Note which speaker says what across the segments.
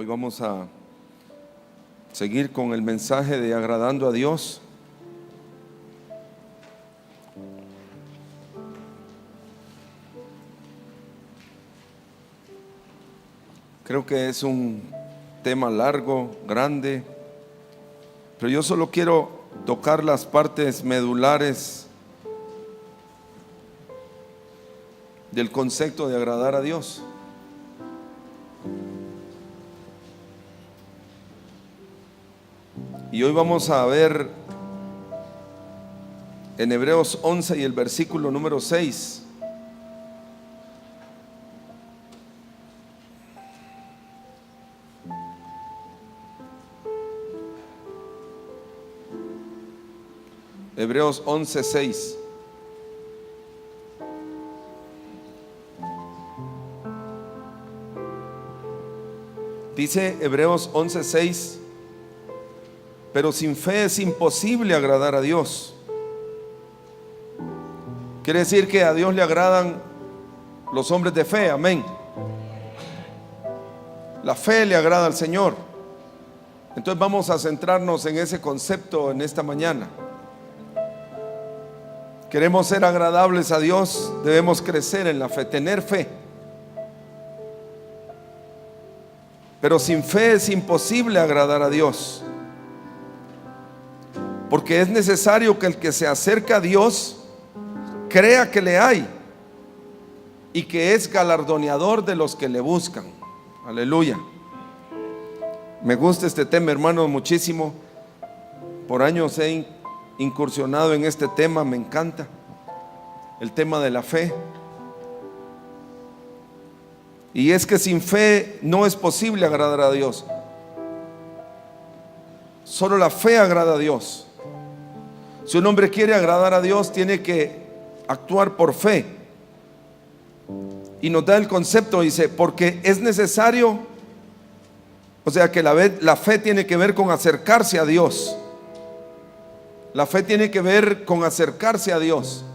Speaker 1: Hoy vamos a seguir con el mensaje de agradando a Dios. Creo que es un tema largo, grande, pero yo solo quiero tocar las partes medulares del concepto de agradar a Dios. Y hoy vamos a ver en Hebreos 11 y el versículo número 6. Hebreos 11, 6. Dice Hebreos 11, 6: pero sin fe es imposible agradar a Dios. Quiere decir que a Dios le agradan los hombres de fe, amén. La fe le agrada al Señor. Entonces vamos a centrarnos en ese concepto en esta mañana. Queremos ser agradables a Dios, debemos crecer en la fe, tener fe. Pero sin fe es imposible agradar a Dios, porque es necesario que el que se acerca a Dios crea que le hay y que es galardoneador de los que le buscan. Aleluya. Me gusta este tema, hermano, muchísimo. Por años he incursionado en este tema, me encanta el tema de la fe. Y es que sin fe no es posible agradar a Dios. Solo la fe agrada a Dios. Si un hombre quiere agradar a Dios, tiene que actuar por fe. Y nos da el concepto, dice, porque es necesario, o sea que la fe tiene que ver con acercarse a Dios. La fe tiene que ver con acercarse a Dios,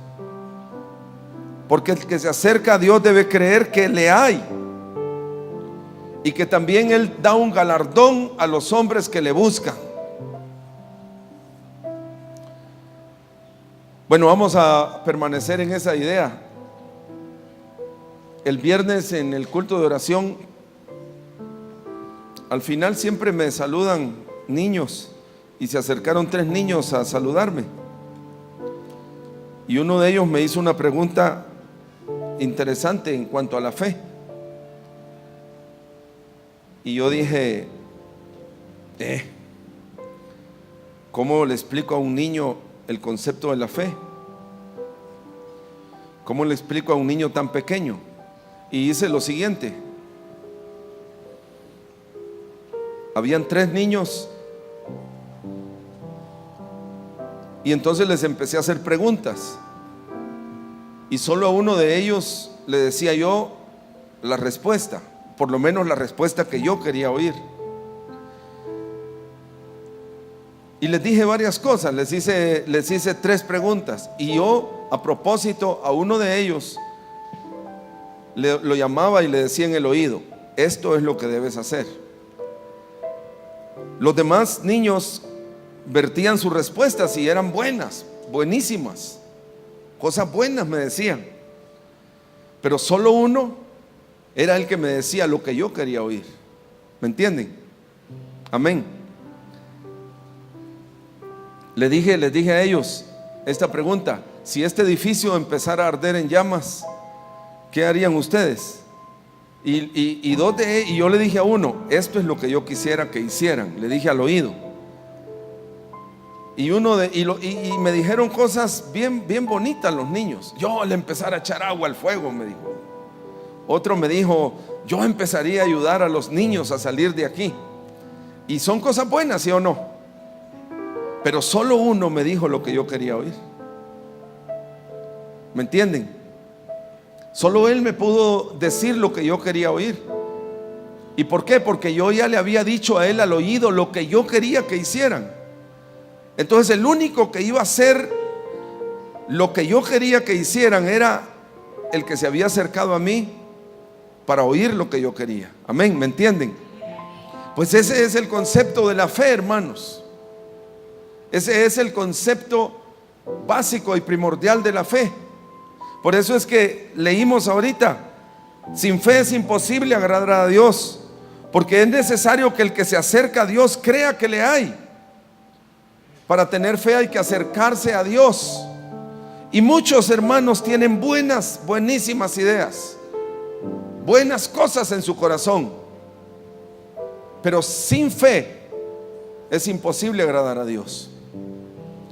Speaker 1: porque el que se acerca a Dios debe creer que le hay y que también Él da un galardón a los hombres que le buscan. Bueno, vamos a permanecer en esa idea. El viernes en el culto de oración, al final siempre me saludan niños, y se acercaron 3 niños a saludarme, y uno de ellos me hizo una pregunta interesante en cuanto a la fe. Y yo dije, ¿cómo le explico a un niño el concepto de la fe? ¿Cómo le explico a un niño tan pequeño? Y hice lo siguiente. Habían 3 niños y entonces les empecé a hacer preguntas, y solo a uno de ellos le decía yo la respuesta, por lo menos la respuesta que yo quería oír. Y les dije varias cosas, les hice 3 preguntas, y yo a propósito a uno de ellos lo llamaba y le decía en el oído: esto es lo que debes hacer. Los demás niños vertían sus respuestas y eran buenas, buenísimas, cosas buenas me decían, pero solo uno era el que me decía lo que yo quería oír. ¿Me entienden? Amén. Les dije a ellos esta pregunta: si este edificio empezara a arder en llamas, ¿qué harían ustedes? Y yo le dije a uno: esto es lo que yo quisiera que hicieran. Le dije al oído. Y me dijeron cosas bien bonitas los niños. Yo le empezara a echar agua al fuego, me dijo. Otro me dijo: yo empezaría a ayudar a los niños a salir de aquí. Y son cosas buenas, ¿sí o no? Pero solo uno me dijo lo que yo quería oír. ¿Me entienden? Solo él me pudo decir lo que yo quería oír. ¿Y por qué? Porque yo ya le había dicho a él al oído lo que yo quería que hicieran. Entonces el único que iba a hacer lo que yo quería que hicieran era el que se había acercado a mí para oír lo que yo quería. Amén, ¿me entienden? Pues ese es el concepto de la fe, hermanos. Ese es el concepto básico y primordial de la fe. Por eso es que leímos ahorita: sin fe es imposible agradar a Dios, porque es necesario que el que se acerca a Dios crea que le hay. Para tener fe hay que acercarse a Dios. Y muchos hermanos tienen buenísimas ideas, buenas cosas en su corazón, pero sin fe es imposible agradar a Dios.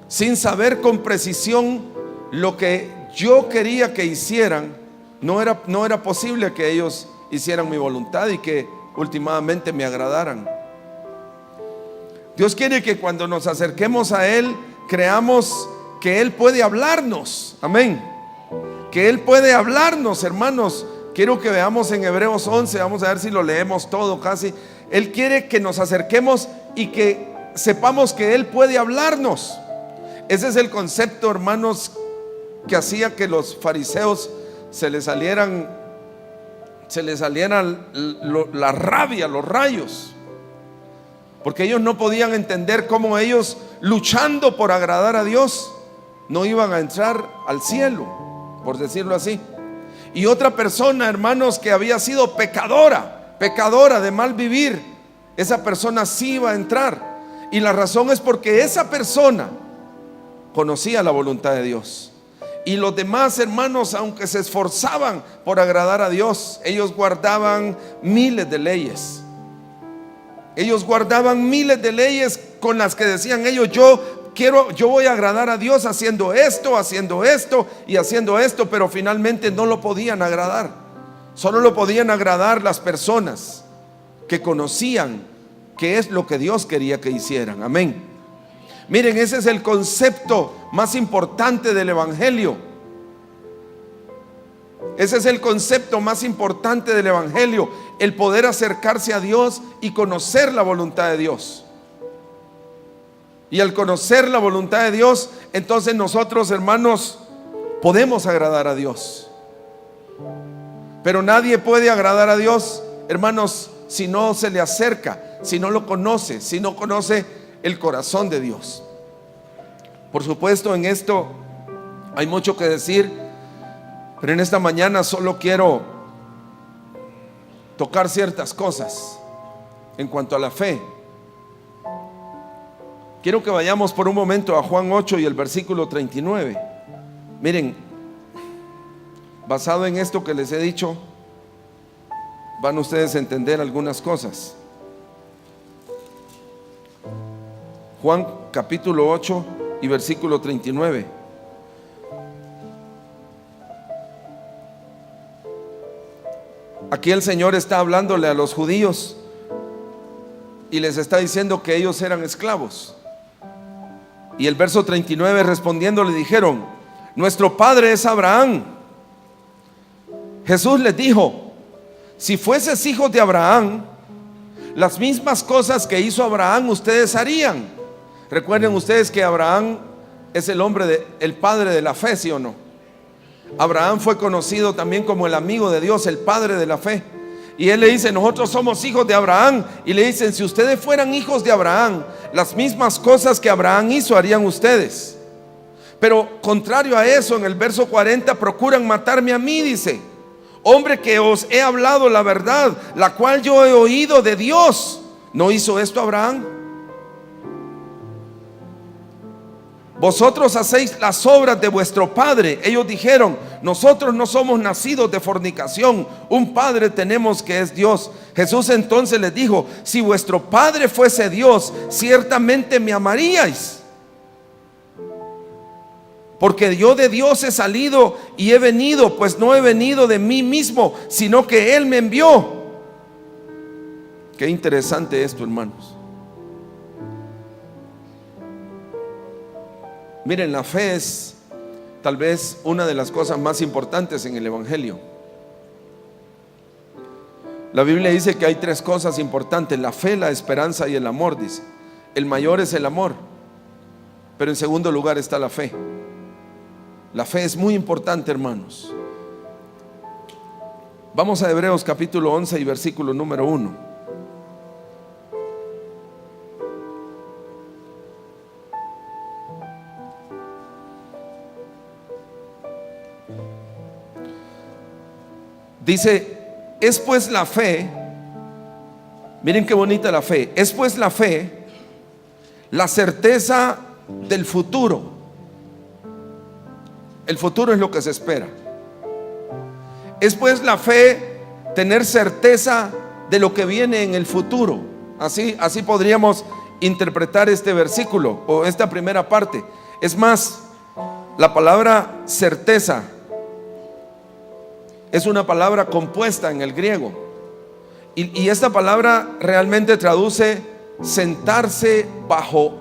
Speaker 1: Sin saber con precisión lo que yo quería que hicieran, no era posible que ellos hicieran mi voluntad y que últimamente me agradaran. Dios quiere que cuando nos acerquemos a Él, creamos que Él puede hablarnos. Amén. Que Él puede hablarnos, hermanos. Quiero que veamos en Hebreos 11, vamos a ver si lo leemos todo casi. Él quiere que nos acerquemos y que sepamos que Él puede hablarnos. Ese es el concepto, hermanos, que hacía que los fariseos se les salieran la rabia, los rayos, porque ellos no podían entender cómo ellos, luchando por agradar a Dios, no iban a entrar al cielo, por decirlo así. Y otra persona, hermanos, que había sido pecadora de mal vivir, esa persona sí iba a entrar. Y la razón es porque esa persona conocía la voluntad de Dios. Y los demás hermanos, aunque se esforzaban por agradar a Dios, ellos guardaban miles de leyes. Ellos guardaban miles de leyes con las que decían ellos: yo voy a agradar a Dios haciendo esto y haciendo esto. Pero finalmente no lo podían agradar. Solo lo podían agradar las personas que conocían qué es lo que Dios quería que hicieran. Amén. Miren, ese es el concepto más importante del Evangelio. Ese es el concepto más importante del Evangelio: el poder acercarse a Dios y conocer la voluntad de Dios. Y al conocer la voluntad de Dios, entonces nosotros, hermanos, podemos agradar a Dios. Pero nadie puede agradar a Dios, hermanos, si no se le acerca, si no lo conoce, si no conoce el corazón de Dios. Por supuesto, en esto hay mucho que decir, pero en esta mañana solo quiero tocar ciertas cosas en cuanto a la fe. Quiero que vayamos por un momento a Juan 8 y el versículo 39. Miren, basado en esto que les he dicho, van ustedes a entender algunas cosas. Juan capítulo 8 y versículo 39. Aquí el Señor está hablándole a los judíos y les está diciendo que ellos eran esclavos. Y el verso 39, respondiendo, le dijeron: nuestro padre es Abraham. Jesús les dijo: si fueses hijos de Abraham, las mismas cosas que hizo Abraham ustedes harían. Recuerden ustedes que Abraham es el padre de la fe, ¿sí o no? Abraham fue conocido también como el amigo de Dios, el padre de la fe. Y él le dice: nosotros somos hijos de Abraham. Y le dicen: si ustedes fueran hijos de Abraham, las mismas cosas que Abraham hizo harían ustedes. Pero contrario a eso, en el verso 40, procuran matarme a mí, dice: hombre, que os he hablado la verdad, la cual yo he oído de Dios. ¿No hizo esto Abraham? Vosotros hacéis las obras de vuestro padre. Ellos dijeron: nosotros no somos nacidos de fornicación, un padre tenemos que es Dios. Jesús entonces les dijo: si vuestro padre fuese Dios, ciertamente me amaríais, porque yo de Dios he salido y he venido, pues no he venido de mí mismo, sino que Él me envió. Qué interesante esto, hermanos. Miren, la fe es tal vez una de las cosas más importantes en el Evangelio. La Biblia dice que hay tres cosas importantes: la fe, la esperanza y el amor, dice. El mayor es el amor, pero en segundo lugar está la fe. La fe es muy importante, hermanos. Vamos a Hebreos capítulo 11 y versículo número 1. Dice, es pues la fe, miren qué bonita la fe, es pues la fe, la certeza del futuro. El futuro es lo que se espera. Es pues la fe tener certeza de lo que viene en el futuro. Así podríamos interpretar este versículo o esta primera parte. Es más, la palabra certeza es una palabra compuesta en el griego, y esta palabra realmente traduce sentarse bajo,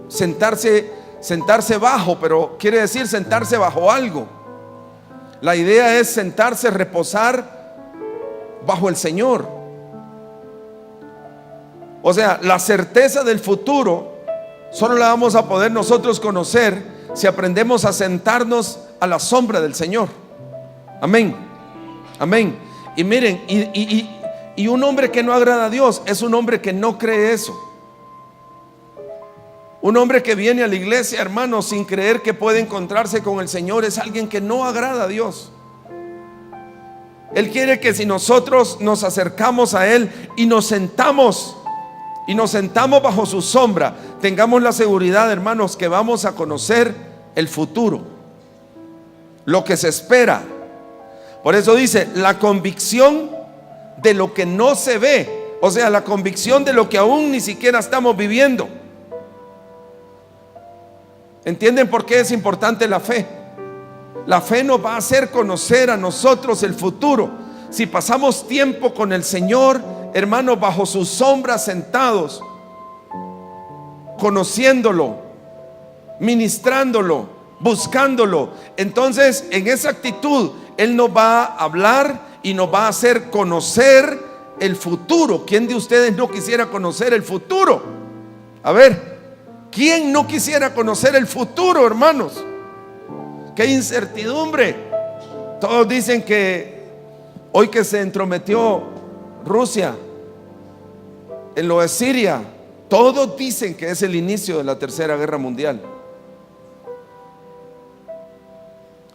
Speaker 1: sentarse bajo, pero quiere decir sentarse bajo algo. La idea es sentarse, reposar bajo el Señor. O sea, la certeza del futuro solo la vamos a poder nosotros conocer si aprendemos a sentarnos a la sombra del Señor. Amén. Amén. Y miren, y un hombre que no agrada a Dios es un hombre que no cree eso. Un hombre que viene a la iglesia, hermanos, sin creer que puede encontrarse con el Señor, es alguien que no agrada a Dios. Él quiere que si nosotros nos acercamos a Él y nos sentamos bajo su sombra, tengamos la seguridad, hermanos, que vamos a conocer el futuro, lo que se espera. Por eso dice, la convicción de lo que no se ve, o sea, la convicción de lo que aún ni siquiera estamos viviendo. ¿Entienden por qué es importante la fe? La fe nos va a hacer conocer a nosotros el futuro. Si pasamos tiempo con el Señor, hermanos, bajo su sombra sentados, conociéndolo, ministrándolo, buscándolo, entonces en esa actitud Él nos va a hablar y nos va a hacer conocer el futuro. ¿Quién de ustedes no quisiera conocer el futuro? A ver, ¿quién no quisiera conocer el futuro, hermanos? ¡Qué incertidumbre! Todos dicen que hoy que se entrometió Rusia en lo de Siria, todos dicen que es el inicio de la tercera guerra mundial.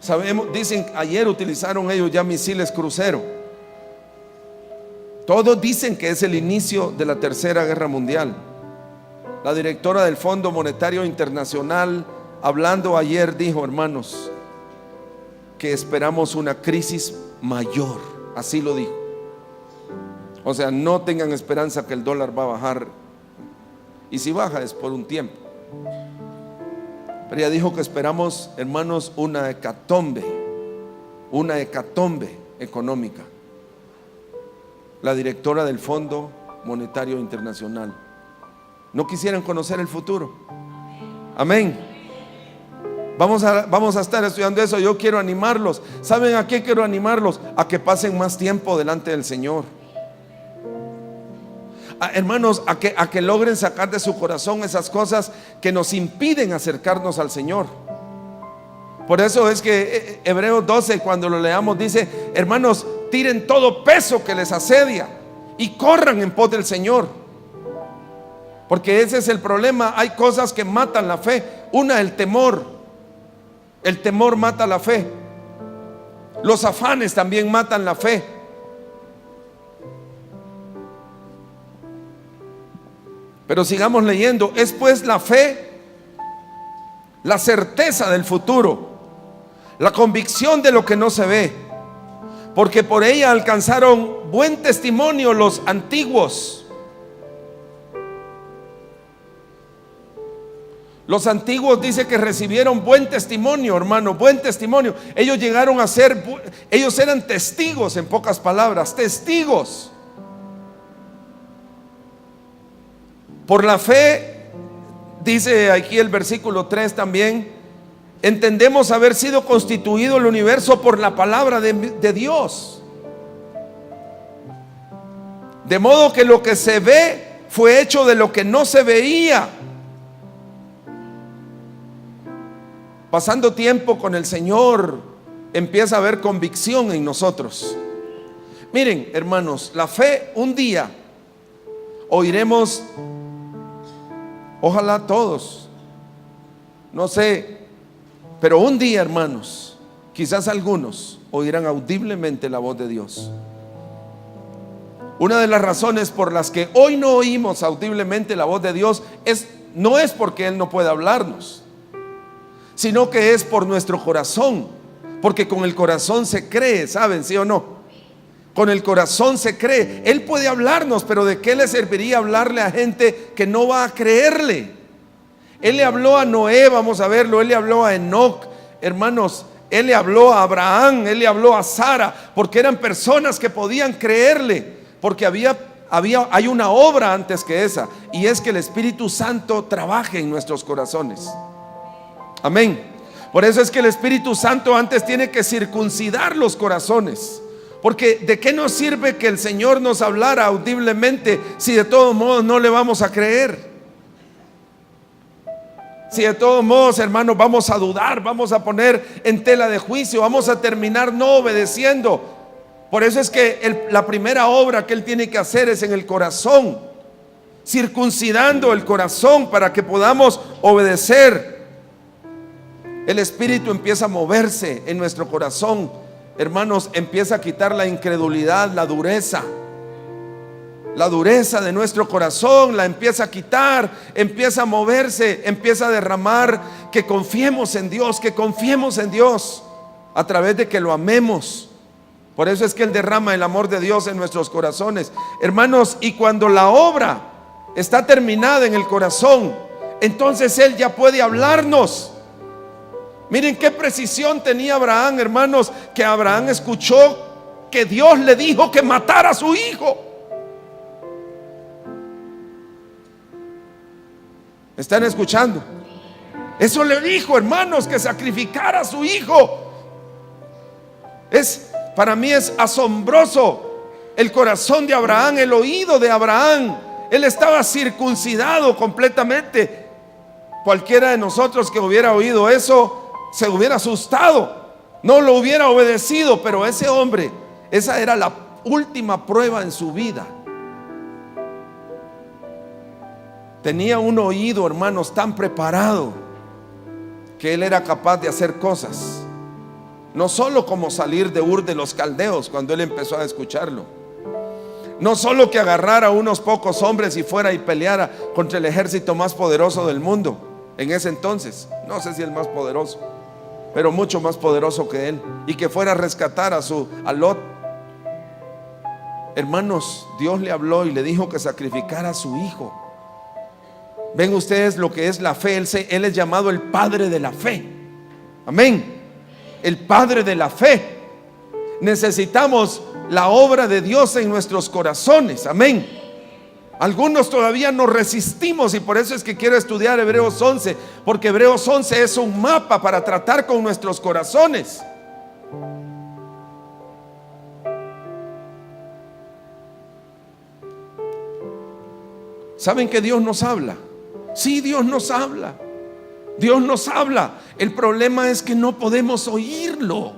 Speaker 1: Sabemos, dicen, ayer utilizaron ellos ya misiles crucero. Todos dicen que es el inicio de la tercera guerra mundial. La directora del Fondo Monetario Internacional, hablando ayer, dijo, hermanos, que esperamos una crisis mayor. Así lo dijo. O sea, no tengan esperanza que el dólar va a bajar, y si baja es por un tiempo. Pero ella dijo que esperamos, hermanos, una hecatombe económica. La directora del Fondo Monetario Internacional. ¿No quisieran conocer el futuro? Amén. Vamos a estar estudiando eso. Yo quiero animarlos. ¿Saben a qué quiero animarlos? A que pasen más tiempo delante del Señor. Hermanos, a que logren sacar de su corazón esas cosas que nos impiden acercarnos al Señor. Por eso es que Hebreos 12, cuando lo leamos, dice, hermanos, tiren todo peso que les asedia y corran en pos del Señor. Porque ese es el problema. Hay cosas que matan la fe. Una, el temor. El temor mata la fe. Los afanes también matan la fe. Pero sigamos leyendo. Es pues la fe, la certeza del futuro, la convicción de lo que no se ve, porque por ella alcanzaron buen testimonio los antiguos. Los antiguos dice que recibieron buen testimonio, hermano, buen testimonio. Ellos llegaron a ser, ellos eran testigos, en pocas palabras, testigos. Por la fe, dice aquí el versículo 3 también, entendemos haber sido constituido el universo por la palabra de Dios. De modo que lo que se ve fue hecho de lo que no se veía. Pasando tiempo con el Señor, empieza a haber convicción en nosotros. Miren, hermanos, la fe, un día oiremos, ojalá todos, no sé, pero un día, hermanos, quizás algunos oirán audiblemente la voz de Dios. Una de las razones por las que hoy no oímos audiblemente la voz de Dios no es porque Él no puede hablarnos, sino que es por nuestro corazón, porque con el corazón se cree, ¿saben? ¿Sí o no? Con el corazón se cree. Él puede hablarnos, pero ¿de qué le serviría hablarle a gente que no va a creerle? Él le habló a Noé, vamos a verlo. Él le habló a Enoc, hermanos. Él le habló a Abraham, Él le habló a Sara, porque eran personas que podían creerle, porque hay una obra antes que esa, y es que el Espíritu Santo trabaje en nuestros corazones. Amén. Por eso es que el Espíritu Santo antes tiene que circuncidar los corazones, porque ¿de qué nos sirve que el Señor nos hablara audiblemente si de todos modos no le vamos a creer? Si de todos modos, hermanos, vamos a dudar, vamos a poner en tela de juicio, vamos a terminar no obedeciendo. Por eso es que la primera obra que Él tiene que hacer es en el corazón, circuncidando el corazón para que podamos obedecer. El Espíritu empieza a moverse en nuestro corazón, hermanos, empieza a quitar la incredulidad, la dureza de nuestro corazón, la empieza a quitar, empieza a moverse, empieza a derramar, que confiemos en Dios, a través de que lo amemos. Por eso es que Él derrama el amor de Dios en nuestros corazones, hermanos. Y cuando la obra está terminada en el corazón, entonces Él ya puede hablarnos. Miren qué precisión tenía Abraham, hermanos, que Abraham escuchó que Dios le dijo que matara a su hijo. ¿Están escuchando? Eso le dijo, hermanos, que sacrificara a su hijo. Para mí es asombroso el corazón de Abraham, el oído de Abraham. Él estaba circuncidado completamente. Cualquiera de nosotros que hubiera oído eso se hubiera asustado, no lo hubiera obedecido. Pero ese hombre, esa era la última prueba en su vida. Tenía un oído, hermanos, tan preparado que él era capaz de hacer cosas, no solo como salir de Ur de los Caldeos cuando él empezó a escucharlo, no solo que agarrara a unos pocos hombres y fuera y peleara contra el ejército más poderoso del mundo en ese entonces, no sé si el más poderoso, pero mucho más poderoso que él, y que fuera a rescatar a Lot. Hermanos, Dios le habló y le dijo que sacrificara a su hijo. Ven ustedes lo que es la fe. Él es llamado el padre de la fe. Amén. El padre de la fe. Necesitamos la obra de Dios en nuestros corazones. Amén. Algunos todavía nos resistimos, y por eso es que quiero estudiar Hebreos 11, porque Hebreos 11 es un mapa para tratar con nuestros corazones. ¿Saben que Dios nos habla? Sí, Dios nos habla. Dios nos habla. El problema es que no podemos oírlo.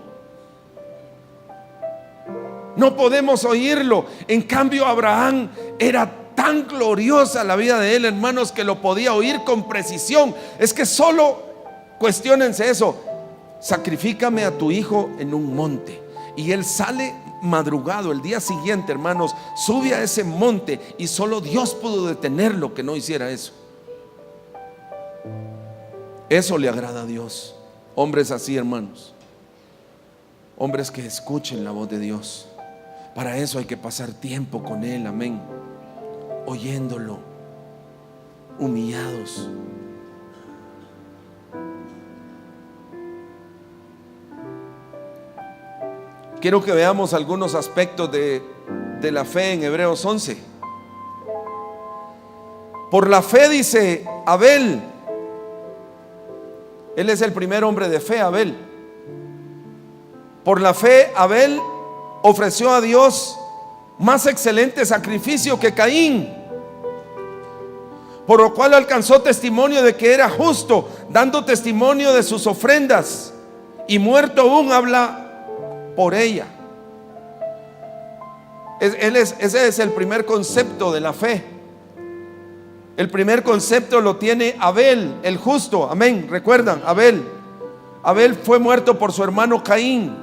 Speaker 1: No podemos oírlo. En cambio, Abraham era tan gloriosa la vida de él, hermanos, que lo podía oír con precisión. Es que solo cuestiónense eso: sacrifícame a tu hijo en un monte. Y él sale madrugado el día siguiente, hermanos, sube a ese monte, y solo Dios pudo detenerlo que no hiciera eso. Eso le agrada a Dios. Hombres así, hermanos, hombres que escuchen la voz de Dios. Para eso hay que pasar tiempo con Él, amén, oyéndolo, humillados. Quiero que veamos algunos aspectos de la fe en Hebreos 11. Por la fe, dice Abel, él es el primer hombre de fe, Abel. Por la fe, Abel ofreció a Dios más excelente sacrificio que Caín, por lo cual alcanzó testimonio de que era justo, dando testimonio de sus ofrendas, y muerto aún habla por ella. Ese es el primer concepto de la fe. El primer concepto lo tiene Abel, el justo. Amén. ¿Recuerdan? Abel fue muerto por su hermano Caín.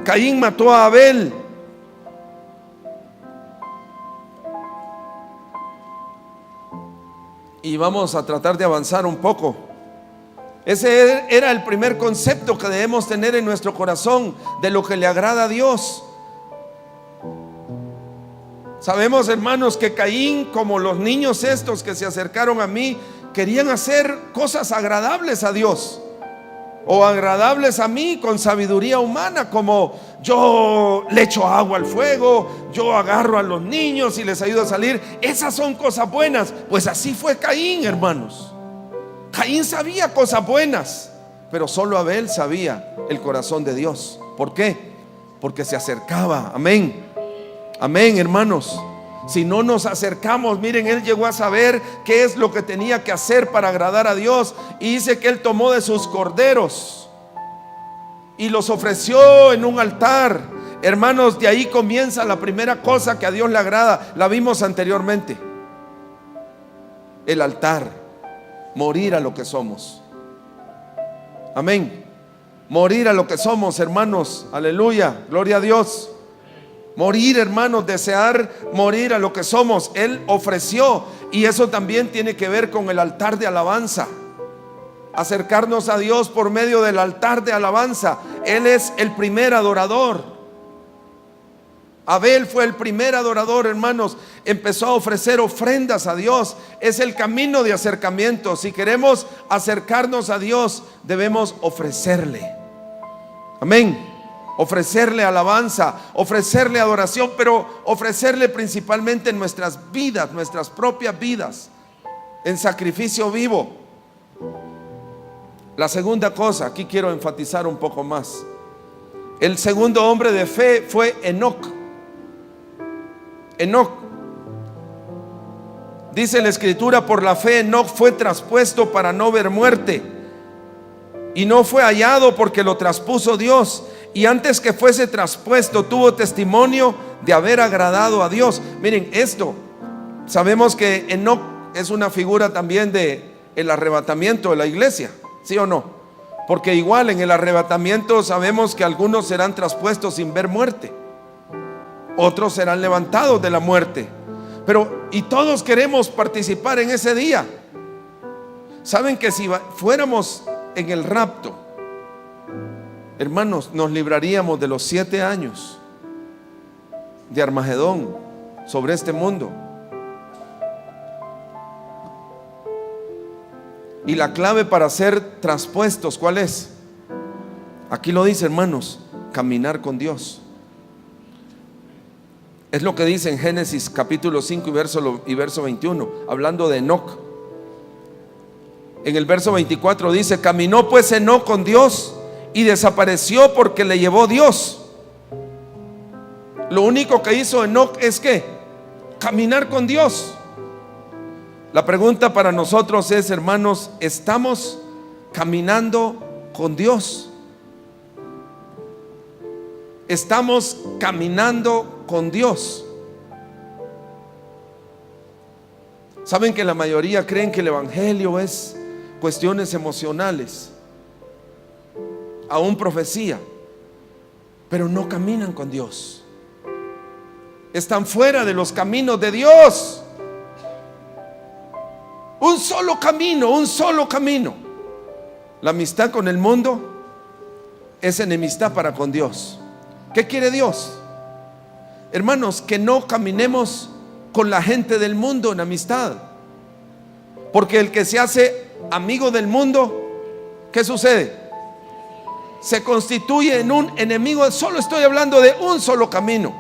Speaker 1: Caín mató a Abel. y vamos a tratar de avanzar un poco. Ese era el primer concepto que debemos tener en nuestro corazón de lo que le agrada a Dios. Sabemos, hermanos, que Caín, como los niños estos que se acercaron a mí, querían hacer cosas agradables a Dios, o agradables a mí con sabiduría humana, como yo le echo agua al fuego, yo agarro a los niños y les ayudo a salir. Esas son cosas buenas. Pues así fue Caín, hermanos. Caín sabía cosas buenas, pero solo Abel sabía el corazón de Dios. ¿Por qué? Porque se acercaba. Amén. Amén, hermanos. Si no nos acercamos, miren, él llegó a saber qué es lo que tenía que hacer para agradar a Dios. Y dice que él tomó de sus corderos y los ofreció en un altar. Hermanos, de ahí comienza la primera cosa que a Dios le agrada. La vimos anteriormente. El altar. Morir a lo que somos. Amén. Morir a lo que somos, hermanos. Aleluya, gloria a Dios. Morir, hermanos, desear morir a lo que somos. Él ofreció, y eso también tiene que ver con el altar de alabanza. Acercarnos a Dios por medio del altar de alabanza. Él es el primer adorador. Abel fue el primer adorador, hermanos. Empezó a ofrecer ofrendas a Dios. Es el camino de acercamiento. Si queremos acercarnos a Dios, debemos ofrecerle. Amén. Ofrecerle alabanza, ofrecerle adoración, pero ofrecerle principalmente en nuestras vidas, nuestras propias vidas, en sacrificio vivo. La segunda cosa, aquí quiero enfatizar un poco más. El segundo hombre de fe fue Enoc. Enoc. Dice la escritura: por la fe Enoc fue traspuesto para no ver muerte, y no fue hallado porque lo traspuso Dios. Y antes que fuese traspuesto, tuvo testimonio de haber agradado a Dios. Miren esto. Sabemos que Enoc es una figura también de el arrebatamiento de la iglesia, ¿sí o no? Porque igual en el arrebatamiento sabemos que algunos serán traspuestos sin ver muerte, otros serán levantados de la muerte. Pero y todos queremos participar en ese día. Saben que si fuéramos en el rapto, hermanos, nos libraríamos de los 7 años de Armagedón sobre este mundo. Y la clave para ser traspuestos, ¿cuál es? Aquí lo dice, hermanos: caminar con Dios. Es lo que dice en Génesis capítulo 5 y verso 21, hablando de Enoc. En el verso 24 dice: caminó pues Enoc con Dios y desapareció porque le llevó Dios. Lo único que hizo Enoc es ¿qué? Caminar con Dios. La pregunta para nosotros es, hermanos, ¿estamos caminando con Dios? ¿Estamos caminando con Dios? Saben que la mayoría creen que el evangelio es cuestiones emocionales, aún profecía, pero no caminan con Dios. Están fuera de los caminos de Dios. Un solo camino, un solo camino. La amistad con el mundo es enemistad para con Dios. ¿Qué quiere Dios? Hermanos, que no caminemos con la gente del mundo en amistad. Porque el que se hace amigo del mundo, ¿qué sucede? Se constituye en un enemigo. Solo estoy hablando de un solo camino.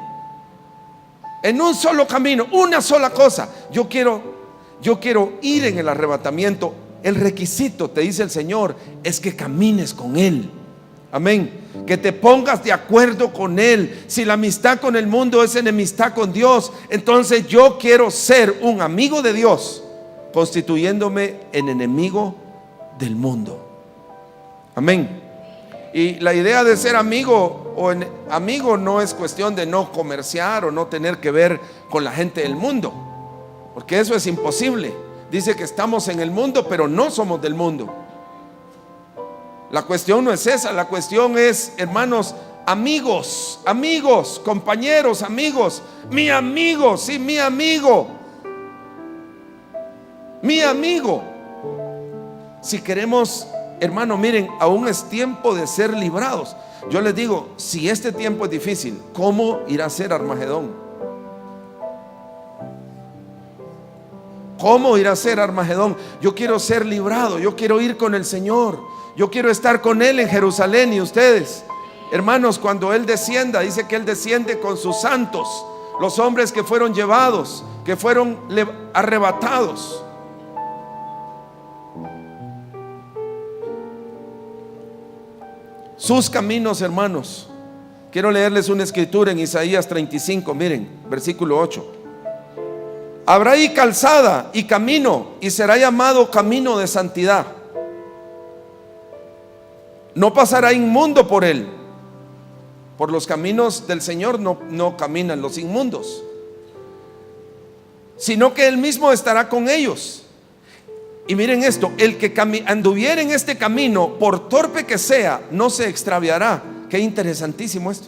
Speaker 1: En un solo camino, una sola cosa. Yo quiero ir en el arrebatamiento. El requisito, te dice el Señor, es que camines con Él. Amén. Que te pongas de acuerdo con Él. Si la amistad con el mundo es enemistad con Dios, entonces yo quiero ser un amigo de Dios, constituyéndome en enemigo del mundo. Amén. Y la idea de ser amigo amigo no es cuestión de no comerciar o no tener que ver con la gente del mundo, porque eso es imposible. Dice que estamos en el mundo, pero no somos del mundo. La cuestión no es esa. La cuestión es, hermanos, amigos, compañeros, amigos. Mi amigo, sí, mi amigo. mi amigo. Si queremos, hermano, miren, aún es tiempo de ser librados. Yo les digo, si este tiempo es difícil, ¿cómo irá a ser Armagedón? ¿Cómo irá a ser Armagedón? Yo quiero ser librado, yo quiero ir con el Señor, yo quiero estar con Él en Jerusalén. Y ustedes, hermanos, cuando Él descienda, dice que Él desciende con sus santos, los hombres que fueron llevados, que fueron arrebatados. Sus caminos, hermanos. Quiero leerles una escritura en Isaías 35, miren, versículo 8. Habrá ahí calzada y camino, y será llamado camino de santidad. No pasará inmundo por él. Por los caminos del Señor no caminan los inmundos, sino que Él mismo estará con ellos. Y miren esto, el que anduviera en este camino, por torpe que sea, no se extraviará. Qué interesantísimo esto.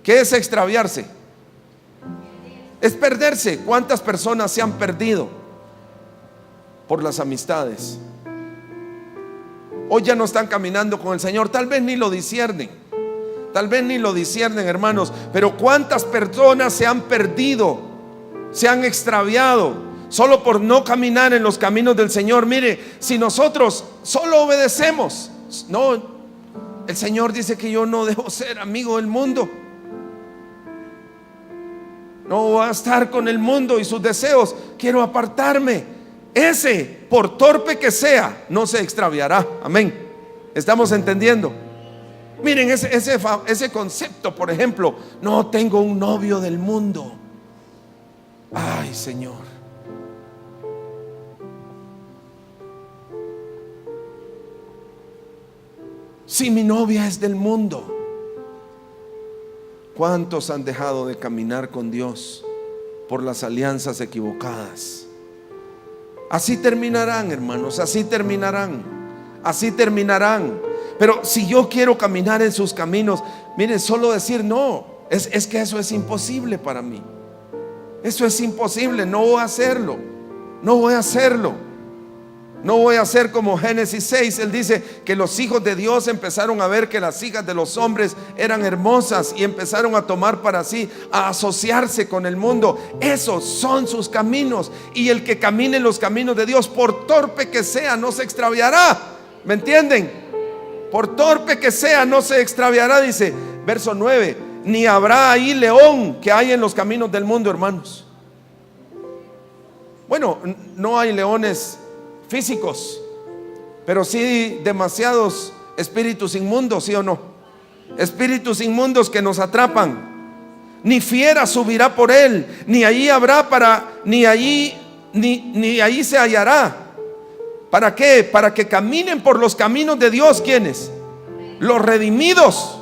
Speaker 1: ¿Qué es extraviarse? Es perderse. ¿Cuántas personas se han perdido por las amistades? Hoy ya no están caminando con el Señor, tal vez ni lo disciernen. Tal vez ni lo disciernen, hermanos. Pero cuántas personas se han perdido, se han extraviado solo por no caminar en los caminos del Señor. Mire, si nosotros solo obedecemos, no, el Señor dice que yo no debo ser amigo del mundo. No voy a estar con el mundo y sus deseos, quiero apartarme. Ese, por torpe que sea, no se extraviará. Amén. ¿Estamos entendiendo? Miren ese concepto, por ejemplo, no tengo un novio del mundo. Ay, Señor. Si mi novia es del mundo. ¿Cuántos han dejado de caminar con Dios por las alianzas equivocadas? Así terminarán, hermanos, así terminarán. Así terminarán. Pero si yo quiero caminar en sus caminos, miren, solo decir no, es que eso es imposible para mí. Eso es imposible, no voy a hacerlo. No voy a hacerlo. No voy a hacer como Génesis 6. Él dice que los hijos de Dios empezaron a ver que las hijas de los hombres eran hermosas y empezaron a tomar para sí, a asociarse con el mundo. Esos son sus caminos. Y el que camine en los caminos de Dios, por torpe que sea, no se extraviará. ¿Me entienden? Por torpe que sea, no se extraviará, dice verso 9. Ni habrá ahí león que hay en los caminos del mundo, hermanos. Bueno, no hay leones físicos, pero sí demasiados espíritus inmundos, ¿sí o no? Espíritus inmundos que nos atrapan. Ni fiera subirá por él, ni allí habrá ni allí se hallará. ¿Para qué? Para que caminen por los caminos de Dios. ¿Quiénes? Los redimidos.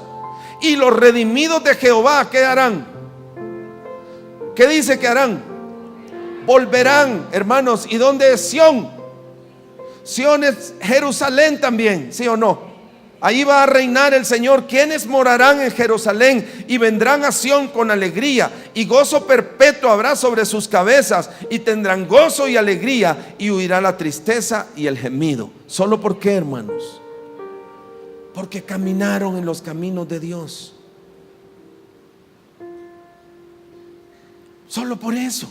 Speaker 1: Y los redimidos de Jehová, ¿qué harán? ¿Qué dice que harán? Volverán, hermanos. ¿Y dónde es Sión? Sión es Jerusalén también, ¿sí o no? Ahí va a reinar el Señor. ¿Quiénes morarán en Jerusalén? Y vendrán a Sión con alegría, y gozo perpetuo habrá sobre sus cabezas, y tendrán gozo y alegría, y huirá la tristeza y el gemido. ¿Solo por qué, hermanos? Porque caminaron en los caminos de Dios. Solo por eso.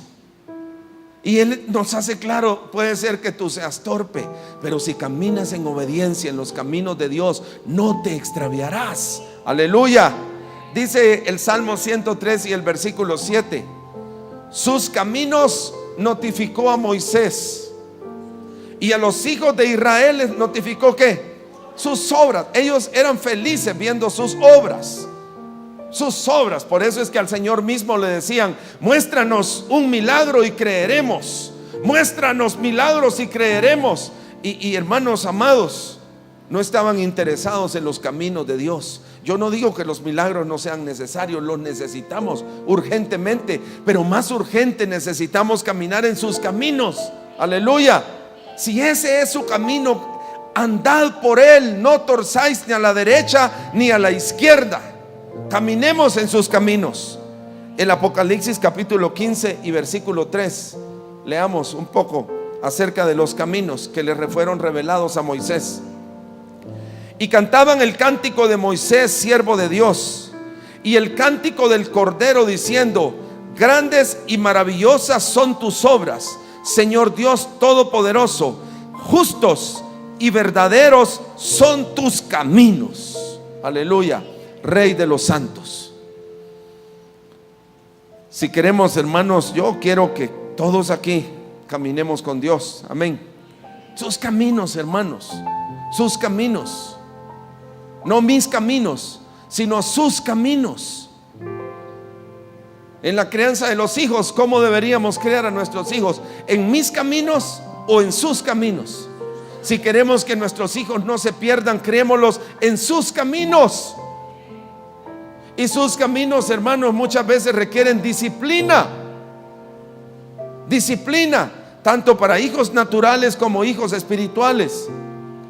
Speaker 1: Y Él nos hace claro, puede ser que tú seas torpe, pero si caminas en obediencia en los caminos de Dios, no te extraviarás. Aleluya. Dice el Salmo 103 y el versículo 7. Sus caminos notificó a Moisés, y a los hijos de Israel les notificó ¿qué? Sus obras. Ellos eran felices viendo sus obras. Sus obras. Por eso es que al Señor mismo le decían: muéstranos un milagro y creeremos. Muéstranos milagros y creeremos. Y hermanos amados, no estaban interesados en los caminos de Dios. Yo no digo que los milagros no sean necesarios, los necesitamos urgentemente, pero más urgente necesitamos caminar en sus caminos. Aleluya. Si ese es su camino, andad por él, no torzáis ni a la derecha ni a la izquierda. Caminemos en sus caminos. El Apocalipsis capítulo 15 y versículo 3. Leamos un poco acerca de los caminos que le fueron revelados a Moisés. Y cantaban el cántico de Moisés, siervo de Dios, y el cántico del Cordero, diciendo: grandes y maravillosas son tus obras, Señor Dios Todopoderoso. Justos y verdaderos son tus caminos. Aleluya, Rey de los santos. Si queremos, hermanos, yo quiero que todos aquí caminemos con Dios. Amén. Sus caminos, hermanos, sus caminos. No mis caminos, sino sus caminos. En la crianza de los hijos, ¿cómo deberíamos criar a nuestros hijos? ¿En mis caminos o en sus caminos? Si queremos que nuestros hijos no se pierdan, criémoslos en sus caminos. Y sus caminos, hermanos, muchas veces requieren disciplina. Disciplina, tanto para hijos naturales como hijos espirituales.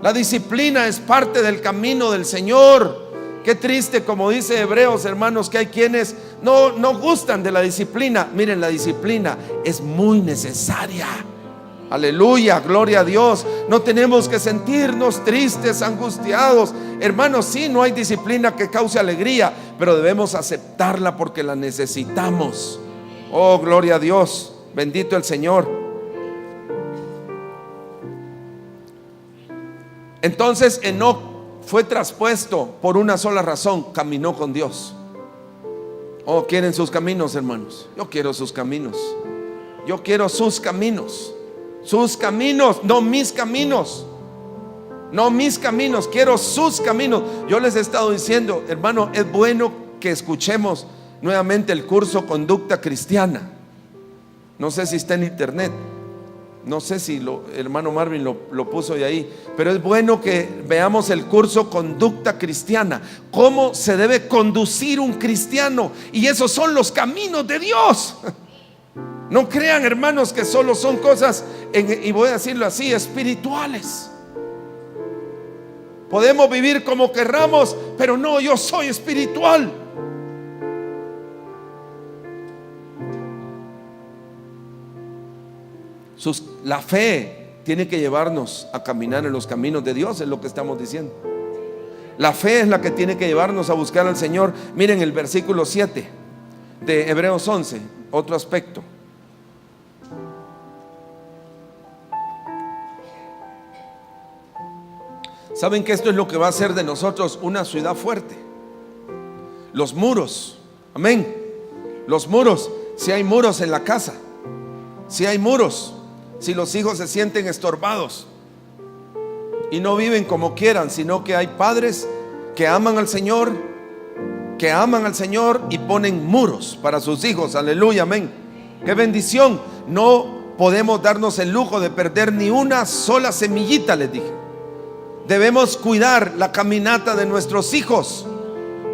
Speaker 1: La disciplina es parte del camino del Señor. Qué triste, como dice Hebreos, hermanos, que hay quienes no gustan de la disciplina. Miren, la disciplina es muy necesaria. Aleluya, gloria a Dios. No tenemos que sentirnos tristes, angustiados. Hermanos, sí, no hay disciplina que cause alegría, pero debemos aceptarla porque la necesitamos. Oh, gloria a Dios. Bendito el Señor. Entonces Enoc fue traspuesto por una sola razón: caminó con Dios. Oh, ¿quieren sus caminos, hermanos? Yo quiero sus caminos. Yo quiero sus caminos. Sus caminos, no mis caminos. No mis caminos, quiero sus caminos. Yo les he estado diciendo, hermano, es bueno que escuchemos nuevamente el curso Conducta Cristiana. No sé si está en internet. No sé si el hermano Marvin lo puso de ahí, pero es bueno que veamos el curso Conducta Cristiana, cómo se debe conducir un cristiano. Y esos son los caminos de Dios. No crean, hermanos, que solo son cosas, y voy a decirlo así, espirituales. Podemos vivir como querramos, pero no, yo soy espiritual. La fe tiene que llevarnos a caminar en los caminos de Dios, es lo que estamos diciendo. La fe es la que tiene que llevarnos a buscar al Señor. Miren el versículo 7 de Hebreos 11, otro aspecto. ¿Saben que esto es lo que va a hacer de nosotros una ciudad fuerte? Los muros, amén. Los muros, si hay muros en la casa, si hay muros, si los hijos se sienten estorbados y no viven como quieran, sino que hay padres que aman al Señor, y ponen muros para sus hijos. Aleluya, amén. Qué bendición. No podemos darnos el lujo de perder ni una sola semillita, les dije. Debemos cuidar la caminata de nuestros hijos.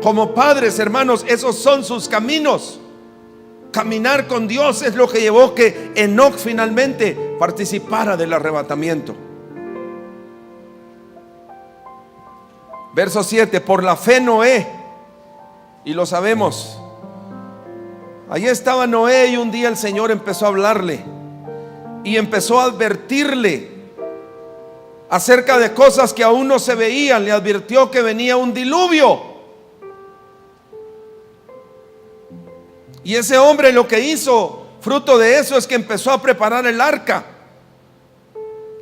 Speaker 1: Como padres, hermanos, esos son sus caminos. Caminar con Dios es lo que llevó que Enoc finalmente participara del arrebatamiento. Verso 7: por la fe Noé, y lo sabemos, allí estaba Noé, y un día el Señor empezó a hablarle y empezó a advertirle acerca de cosas que aún no se veían. Le advirtió que venía un diluvio. Y ese hombre lo que hizo, fruto de eso, es que empezó a preparar el arca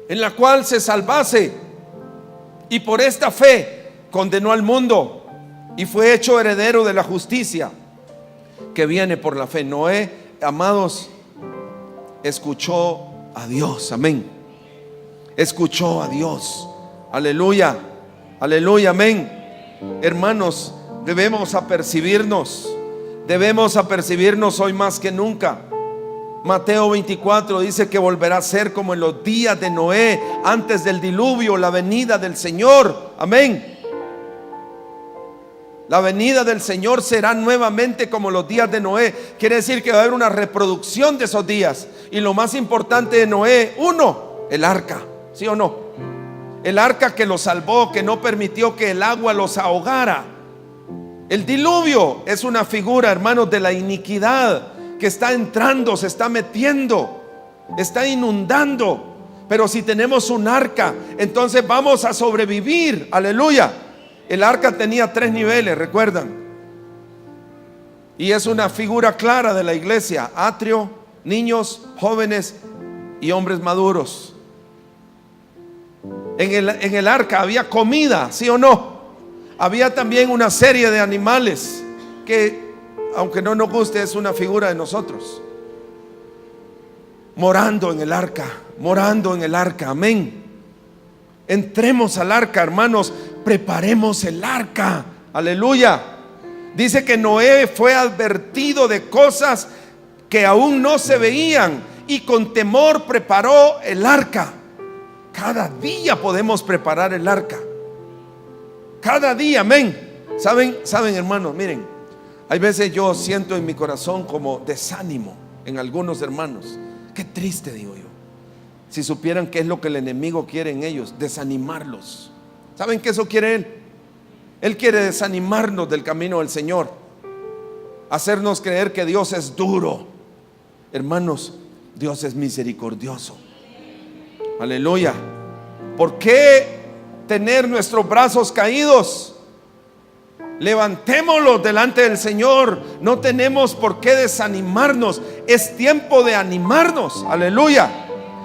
Speaker 1: en la cual se salvase. Y por esta fe condenó al mundo y fue hecho heredero de la justicia que viene por la fe. Noé, amados, escuchó a Dios. Amén. Escuchó a Dios. Aleluya. Aleluya. Amén. Hermanos, debemos apercibirnos hoy más que nunca. Mateo 24 dice que volverá a ser como en los días de Noé, antes del diluvio, la venida del Señor. Amén. La venida del Señor será nuevamente como los días de Noé. Quiere decir que va a haber una reproducción de esos días. Y lo más importante de Noé, el arca. ¿Sí o no? El arca que los salvó, que no permitió que el agua los ahogara. El diluvio es una figura, hermanos, de la iniquidad que está entrando, se está metiendo. está inundando. Pero si tenemos un arca, entonces vamos a sobrevivir. Aleluya. El arca tenía 3 niveles, ¿recuerdan? Y es una figura clara de la iglesia: atrio, niños, jóvenes y hombres maduros. En el arca había comida, ¿sí o no? Había también una serie de animales que, aunque no nos guste, es una figura de nosotros, morando en el arca, morando en el arca. Amén. Entremos al arca, hermanos, preparemos el arca. Aleluya. Dice que Noé fue advertido de cosas que aún no se veían y con temor preparó el arca. Cada día podemos preparar el arca. Cada día, amén. Saben, hermanos, miren, hay veces yo siento en mi corazón como desánimo en algunos hermanos. Qué triste, digo yo. Si supieran qué es lo que el enemigo quiere en ellos: desanimarlos. ¿Saben qué eso quiere él? Él quiere desanimarnos del camino del Señor, hacernos creer que Dios es duro. Hermanos, Dios es misericordioso. Aleluya. ¿Por qué tener nuestros brazos caídos? Levantémoslos delante del Señor. No tenemos por qué desanimarnos. Es tiempo de animarnos. Aleluya.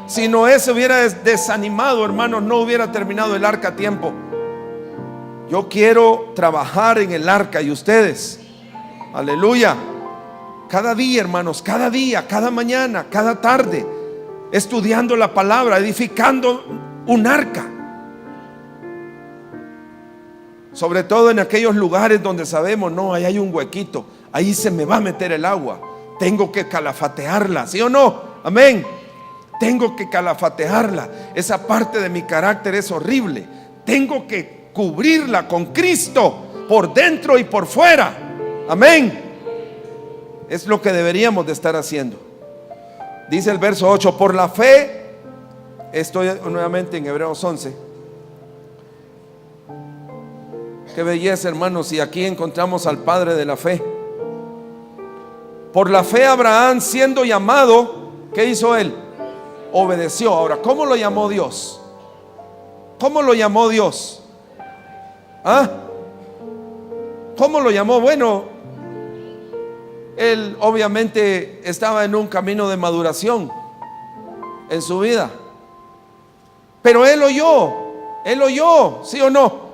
Speaker 1: Si Noé se hubiera desanimado, hermanos, no hubiera terminado el arca a tiempo. Yo quiero trabajar en el arca, y ustedes. Aleluya. Cada día, hermanos, cada día, cada mañana, cada tarde, estudiando la palabra, edificando un arca. Sobre todo en aquellos lugares donde sabemos, no, ahí hay un huequito, ahí se me va a meter el agua. Tengo que calafatearla, ¿sí o no? Amén. Tengo que calafatearla. Esa parte de mi carácter es horrible. Tengo que cubrirla con Cristo por dentro y por fuera. Amén. Es lo que deberíamos de estar haciendo. Dice el verso 8: por la fe, estoy nuevamente en Hebreos 11. Qué belleza, hermanos, y aquí encontramos al padre de la fe. Por la fe Abraham, siendo llamado, ¿qué hizo él? Obedeció. Ahora, ¿cómo lo llamó Dios? ¿Cómo lo llamó Dios? ¿Ah? ¿Cómo lo llamó? Bueno, él obviamente estaba en un camino de maduración en su vida, pero él oyó, ¿sí o no?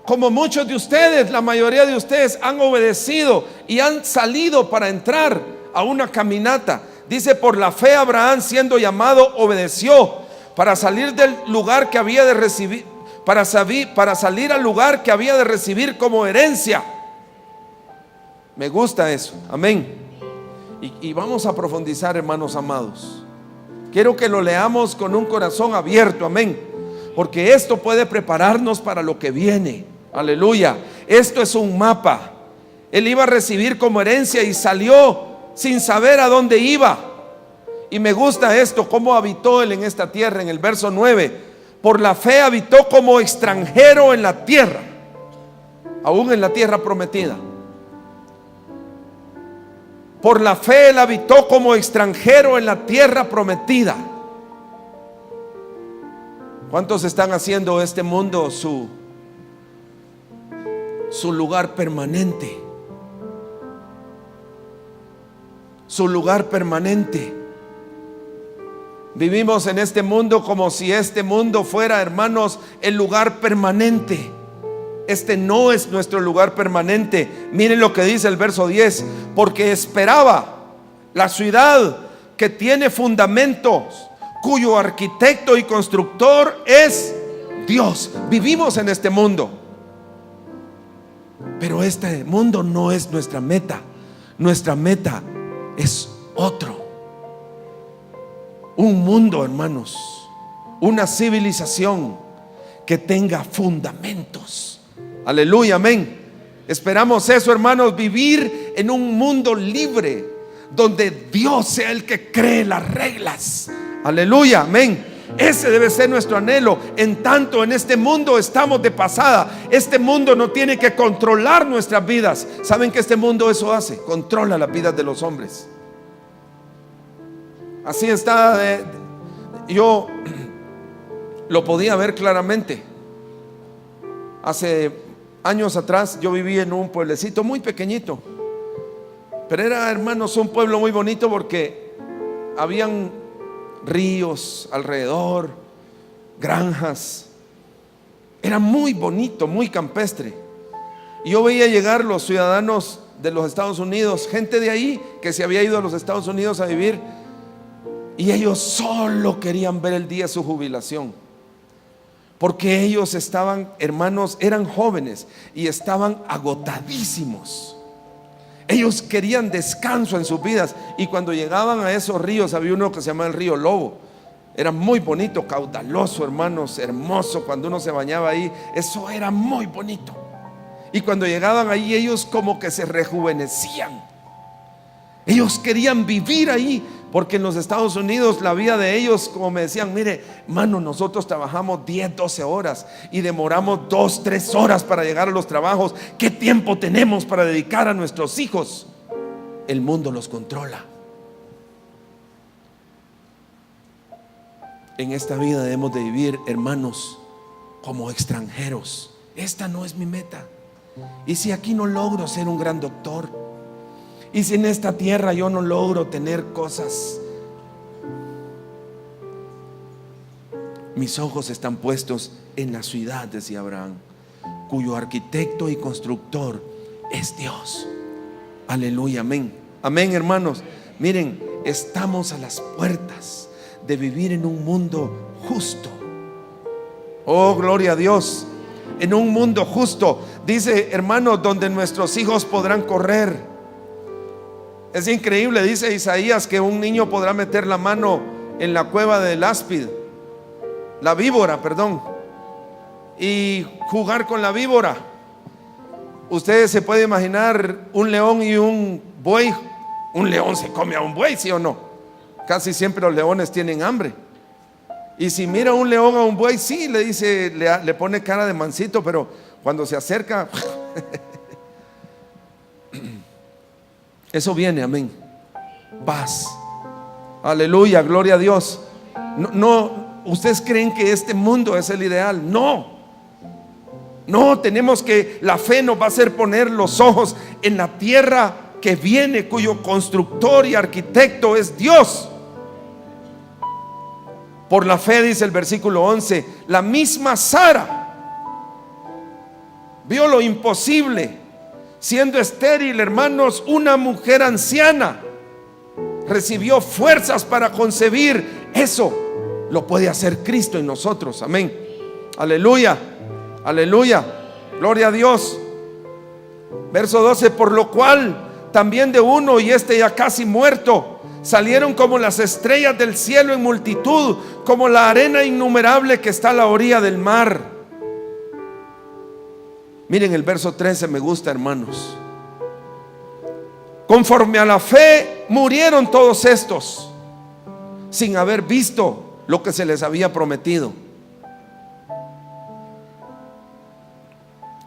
Speaker 1: Como muchos de ustedes, la mayoría de ustedes han obedecido y han salido para entrar a una caminata. Dice: por la fe Abraham, siendo llamado, obedeció para salir del lugar que había de recibir, para salir al lugar que había de recibir como herencia. Me gusta eso, amén. Y vamos a profundizar, hermanos amados. Quiero que lo leamos con un corazón abierto, amén, porque esto puede prepararnos para lo que viene. Aleluya. Esto es un mapa. Él iba a recibir como herencia y salió sin saber a dónde iba. Y me gusta esto, cómo habitó él en esta tierra. En el verso 9: por la fe habitó como extranjero en la tierra, aún en la tierra prometida. Por la fe él habitó como extranjero en la tierra prometida. ¿Cuántos están haciendo este mundo su lugar permanente? Su lugar permanente. Vivimos en este mundo como si este mundo fuera, hermanos, el lugar permanente. Este no es nuestro lugar permanente. Miren lo que dice el verso 10: porque esperaba la ciudad que tiene fundamentos, cuyo arquitecto y constructor es Dios. Vivimos en este mundo, pero este mundo no es nuestra meta. Nuestra meta es otro. Un mundo, hermanos, una civilización que tenga fundamentos. Aleluya, amén. Esperamos eso, hermanos, vivir en un mundo libre, donde Dios sea el que cree las reglas. Aleluya, amén. Ese debe ser nuestro anhelo. En tanto en este mundo estamos de pasada. Este mundo no tiene que controlar nuestras vidas. ¿Saben que este mundo eso hace? Controla las vidas de los hombres. Así está. Yo lo podía ver claramente. Hace años atrás yo viví en un pueblecito muy pequeñito, pero era, hermanos, un pueblo muy bonito porque habían ríos alrededor, granjas. Era muy bonito, muy campestre. Y yo veía llegar los ciudadanos de los Estados Unidos, gente de ahí que se había ido a los Estados Unidos a vivir, y ellos solo querían ver el día de su jubilación, porque ellos estaban, hermanos, eran jóvenes y estaban agotadísimos. Ellos querían descanso en sus vidas, y cuando llegaban a esos ríos, había uno que se llama el río Lobo. Era muy bonito, caudaloso, hermanos, hermoso. Cuando uno se bañaba ahí, eso era muy bonito. Y cuando llegaban ahí, ellos como que se rejuvenecían. Ellos querían vivir ahí, porque en los Estados Unidos la vida de ellos, como me decían, mire, mano, nosotros trabajamos 10, 12 horas y demoramos 2, 3 horas para llegar a los trabajos. ¿Qué tiempo tenemos para dedicar a nuestros hijos? El mundo los controla. En esta vida debemos de vivir, hermanos, como extranjeros. Esta no es mi meta. Y si aquí no logro ser un gran doctor, y si en esta tierra yo no logro tener cosas, mis ojos están puestos en la ciudad, decía Abraham, cuyo arquitecto y constructor es Dios. Aleluya, amén. Amén, hermanos. Miren, estamos a las puertas de vivir en un mundo justo. Oh, gloria a Dios. En un mundo justo, dice, hermanos, donde nuestros hijos podrán correr. Es increíble, dice Isaías, que un niño podrá meter la mano en la cueva del áspid, la víbora, perdón, y jugar con la víbora. Ustedes se pueden imaginar un león y un buey. Un león se come a un buey, ¿sí o no? Casi siempre los leones tienen hambre. Y si mira un león a un buey, sí, le dice, le pone cara de mansito, pero cuando se acerca, eso viene, amén. Paz. Aleluya, gloria a Dios. No, ustedes creen que este mundo es el ideal. No, tenemos que, la fe nos va a hacer poner los ojos en la tierra que viene, cuyo constructor y arquitecto es Dios. Por la fe, dice el versículo 11, la misma Sara vio lo imposible, siendo estéril, hermanos, una mujer anciana recibió fuerzas para concebir. Eso lo puede hacer Cristo en nosotros, amén. Aleluya, aleluya, gloria a Dios. Verso 12, por lo cual también de uno, y este ya casi muerto, salieron como las estrellas del cielo en multitud, como la arena innumerable que está a la orilla del mar. Miren el verso 13, me gusta, hermanos. Conforme a la fe murieron todos estos, sin haber visto lo que se les había prometido,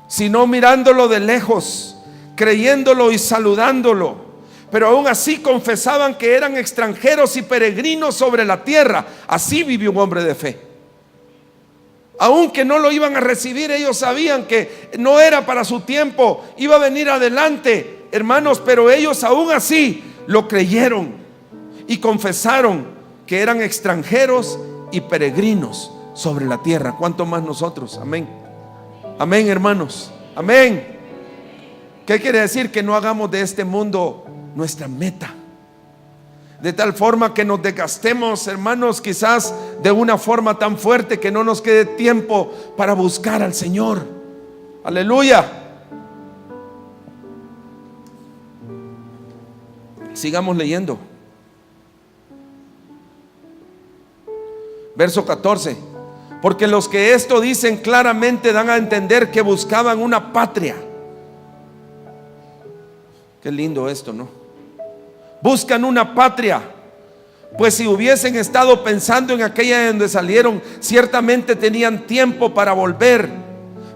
Speaker 1: sino mirándolo de lejos, creyéndolo y saludándolo. Pero aún así confesaban que eran extranjeros y peregrinos sobre la tierra. Así vivió un hombre de fe. Aunque no lo iban a recibir, ellos sabían que no era para su tiempo, iba a venir adelante, hermanos, pero ellos aún así lo creyeron y confesaron que eran extranjeros y peregrinos sobre la tierra. ¿Cuánto más nosotros? Amén. Amén, hermanos. Amén. ¿Qué quiere decir? Que no hagamos de este mundo nuestra meta, de tal forma que nos desgastemos, hermanos, quizás de una forma tan fuerte que no nos quede tiempo para buscar al Señor. Aleluya. Sigamos leyendo. Verso 14. Porque los que esto dicen claramente dan a entender que buscaban una patria. Qué lindo esto, ¿no? Buscan una patria, pues si hubiesen estado pensando en aquella de donde salieron, ciertamente tenían tiempo para volver,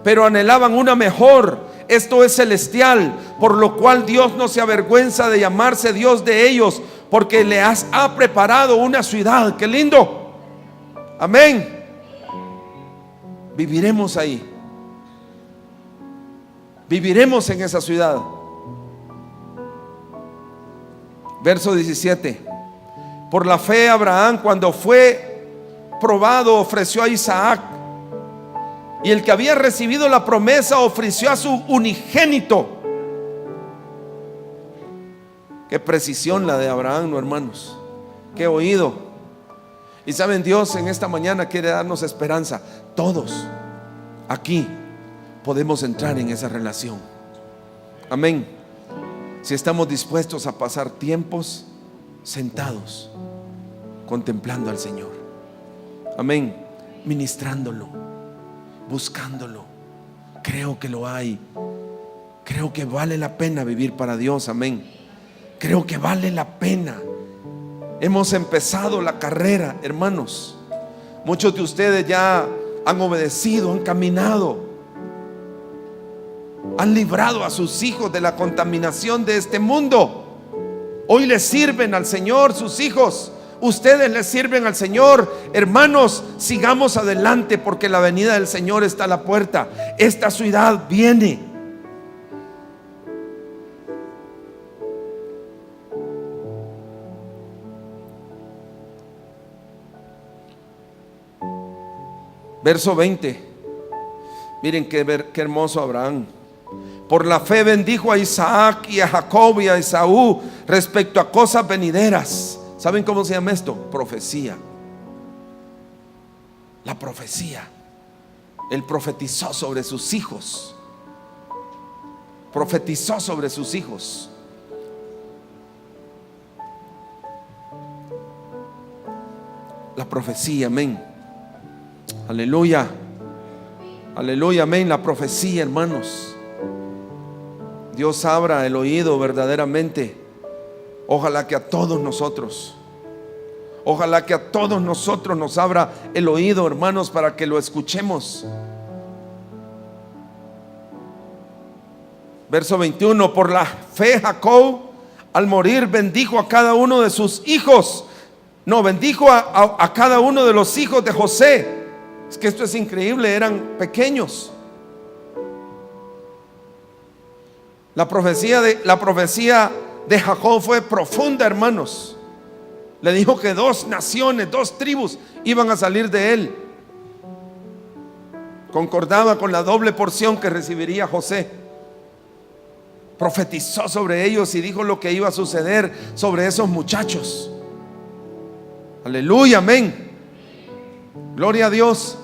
Speaker 1: pero anhelaban una mejor, esto es celestial, por lo cual Dios no se avergüenza de llamarse Dios de ellos, porque ha preparado una ciudad. ¡Qué lindo! Amén. Viviremos ahí. Viviremos en esa ciudad. Verso 17. Por la fe Abraham, cuando fue probado, ofreció a Isaac. Y el que había recibido la promesa ofreció a su unigénito. Qué precisión la de Abraham, ¿no, hermanos? Qué oído. Y saben, Dios en esta mañana quiere darnos esperanza. Todos aquí podemos entrar en esa relación. Amén. Si estamos dispuestos a pasar tiempos sentados contemplando al Señor. Amén. Ministrándolo, buscándolo. Creo que lo hay. Creo que vale la pena vivir para Dios. Amén. Creo que vale la pena. Hemos empezado la carrera, hermanos. Muchos de ustedes ya han obedecido, han caminado, han librado a sus hijos de la contaminación de este mundo. Hoy les sirven al Señor sus hijos. Ustedes les sirven al Señor. Hermanos, sigamos adelante, porque la venida del Señor está a la puerta. Esta ciudad viene. Verso 20. Miren qué hermoso Abraham. Por la fe bendijo a Isaac y a Jacob y a Esaú respecto a cosas venideras. ¿Saben cómo se llama esto? Profecía. La profecía. Él profetizó sobre sus hijos. Profetizó sobre sus hijos. La profecía, amén. Aleluya. Aleluya, amén. La profecía, hermanos. Dios abra el oído verdaderamente. Ojalá que a todos nosotros nos abra el oído, hermanos, para que lo escuchemos. Verso 21. Por la fe Jacob, al morir, bendijo a cada uno de sus hijos. No, bendijo a cada uno de los hijos de José. Es que esto es increíble, eran pequeños. La profecía de Jacob fue profunda, hermanos. Le dijo que 2 naciones, 2 tribus iban a salir de él. Concordaba con la doble porción que recibiría José. Profetizó sobre ellos y dijo lo que iba a suceder sobre esos muchachos. Aleluya, amén. Gloria a Dios.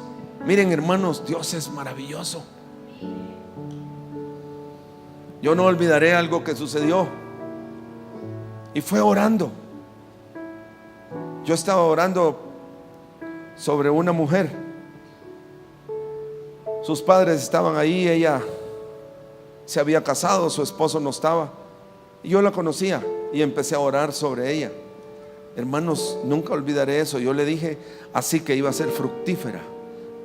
Speaker 1: Miren, hermanos, Dios es maravilloso. Yo no olvidaré algo que sucedió. Y fue orando. Yo estaba orando sobre una mujer. Sus padres estaban ahí. Ella se había casado, su esposo no estaba. Y yo la conocía y empecé a orar sobre ella. Hermanos, nunca olvidaré eso. Yo le dije así que iba a ser fructífera.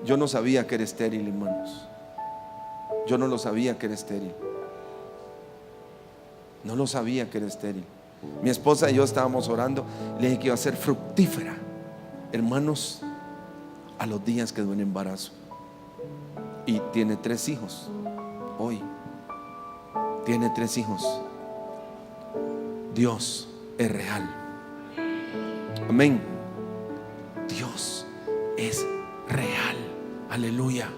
Speaker 1: Yo no sabía que era estéril, hermanos. Yo no lo sabía que era estéril. No lo sabía que era estéril. Mi esposa y yo estábamos orando. Le dije que iba a ser fructífera, hermanos, a los días que dio el embarazo. Y tiene 3 hijos. Hoy tiene 3 hijos. Dios es real. Amén. Dios es real. Aleluya.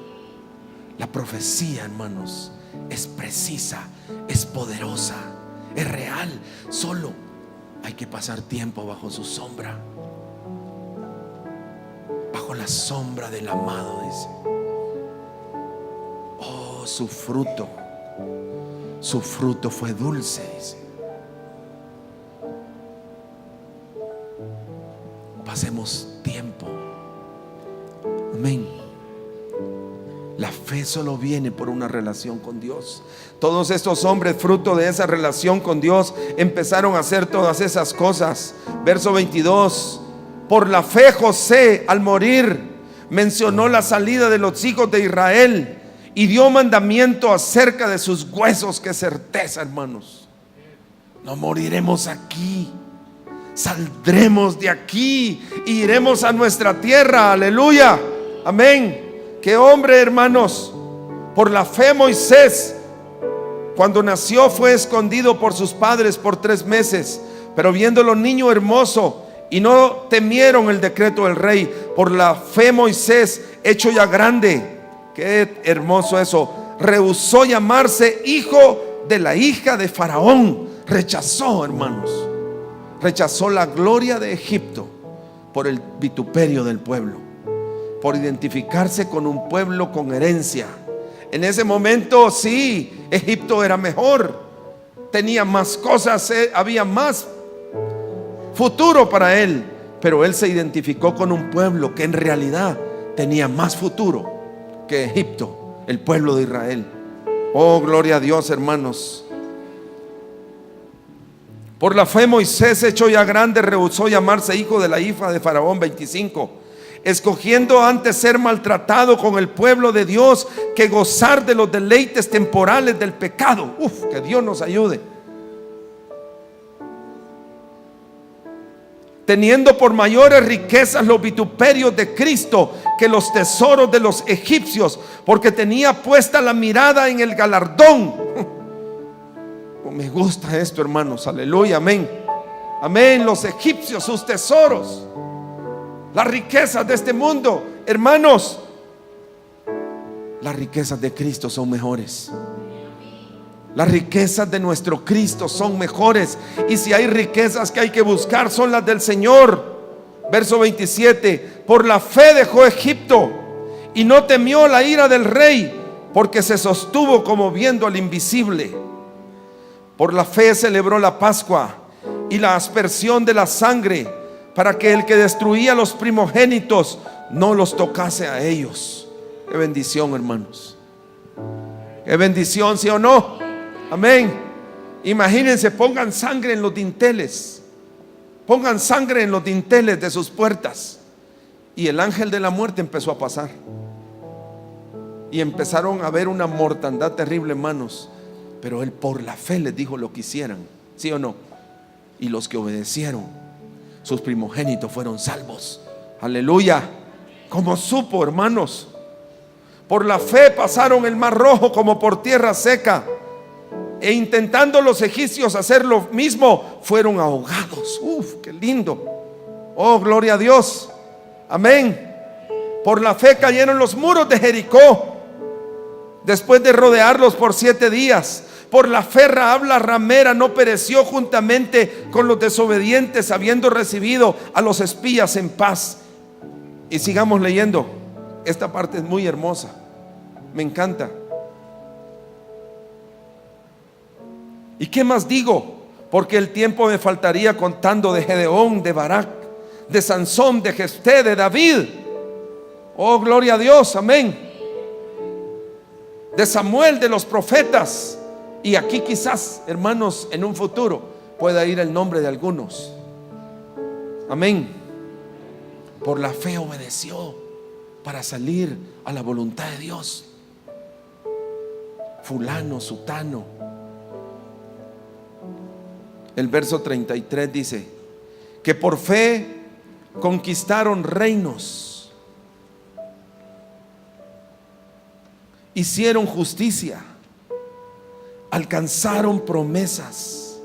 Speaker 1: La profecía, hermanos, es precisa, es poderosa, es real. Solo hay que pasar tiempo bajo su sombra, bajo la sombra del amado, dice. Oh, su fruto fue dulce, dice. Pasemos tiempo. Amén. La fe solo viene por una relación con Dios. Todos estos hombres, fruto de esa relación con Dios, empezaron a hacer todas esas cosas. Verso 22. Por la fe José, al morir, mencionó la salida de los hijos de Israel y dio mandamiento acerca de sus huesos. Qué certeza, hermanos. No moriremos aquí. Saldremos de aquí e iremos a nuestra tierra. Aleluya, amén. Qué hombre, hermanos. Por la fe Moisés, cuando nació, fue escondido por sus padres por 3 meses, pero viéndolo niño hermoso, y no temieron el decreto del rey. Por la fe Moisés, hecho ya grande, qué hermoso eso, rehusó llamarse hijo de la hija de Faraón. Rechazó, hermanos, rechazó la gloria de Egipto por el vituperio del pueblo, por identificarse con un pueblo con herencia. En ese momento sí, Egipto era mejor, tenía más cosas, había más futuro para él, pero él se identificó con un pueblo que en realidad tenía más futuro que Egipto, el pueblo de Israel. Oh, gloria a Dios, hermanos. Por la fe Moisés, hecho ya grande, rehusó llamarse hijo de la hija de Faraón. 25. Escogiendo antes ser maltratado con el pueblo de Dios que gozar de los deleites temporales del pecado. Que Dios nos ayude. Teniendo por mayores riquezas los vituperios de Cristo que los tesoros de los egipcios, porque tenía puesta la mirada en el galardón. Me gusta esto, hermanos, aleluya, amén. Amén, los egipcios, sus tesoros, las riquezas de este mundo, hermanos, las riquezas de Cristo son mejores. Las riquezas de nuestro Cristo son mejores. Y si hay riquezas que hay que buscar, son las del Señor. Verso 27. Por la fe dejó Egipto y no temió la ira del rey, porque se sostuvo como viendo al invisible. Por la fe celebró la Pascua y la aspersión de la sangre, para que el que destruía los primogénitos no los tocase a ellos. Qué bendición, hermanos. Qué bendición, ¿sí o no? Amén. Imagínense, pongan sangre en los dinteles. Pongan sangre en los dinteles de sus puertas. Y el ángel de la muerte empezó a pasar. Y empezaron a ver una mortandad terrible, hermanos. Pero él por la fe les dijo lo que hicieran, ¿sí o no? Y los que obedecieron, sus primogénitos fueron salvos. Aleluya. Como supo, hermanos. Por la fe pasaron el mar rojo como por tierra seca, e intentando los egipcios hacer lo mismo, fueron ahogados. Qué lindo. Oh, gloria a Dios. Amén. Por la fe cayeron los muros de Jericó, después de rodearlos por 7 días. Por la fe Rahab la ramera no pereció juntamente con los desobedientes, habiendo recibido a los espías en paz. Y sigamos leyendo. Esta parte es muy hermosa, me encanta. ¿Y qué más digo? Porque el tiempo me faltaría contando de Gedeón, de Barak, de Sansón, de Jefté, de David. Oh, gloria a Dios, amén. De Samuel, de los profetas. Y aquí quizás, hermanos, en un futuro pueda ir el nombre de algunos. Amén. Por la fe obedeció para salir a la voluntad de Dios. Fulano, sutano. El verso 33 dice que por fe conquistaron reinos, hicieron justicia, alcanzaron promesas,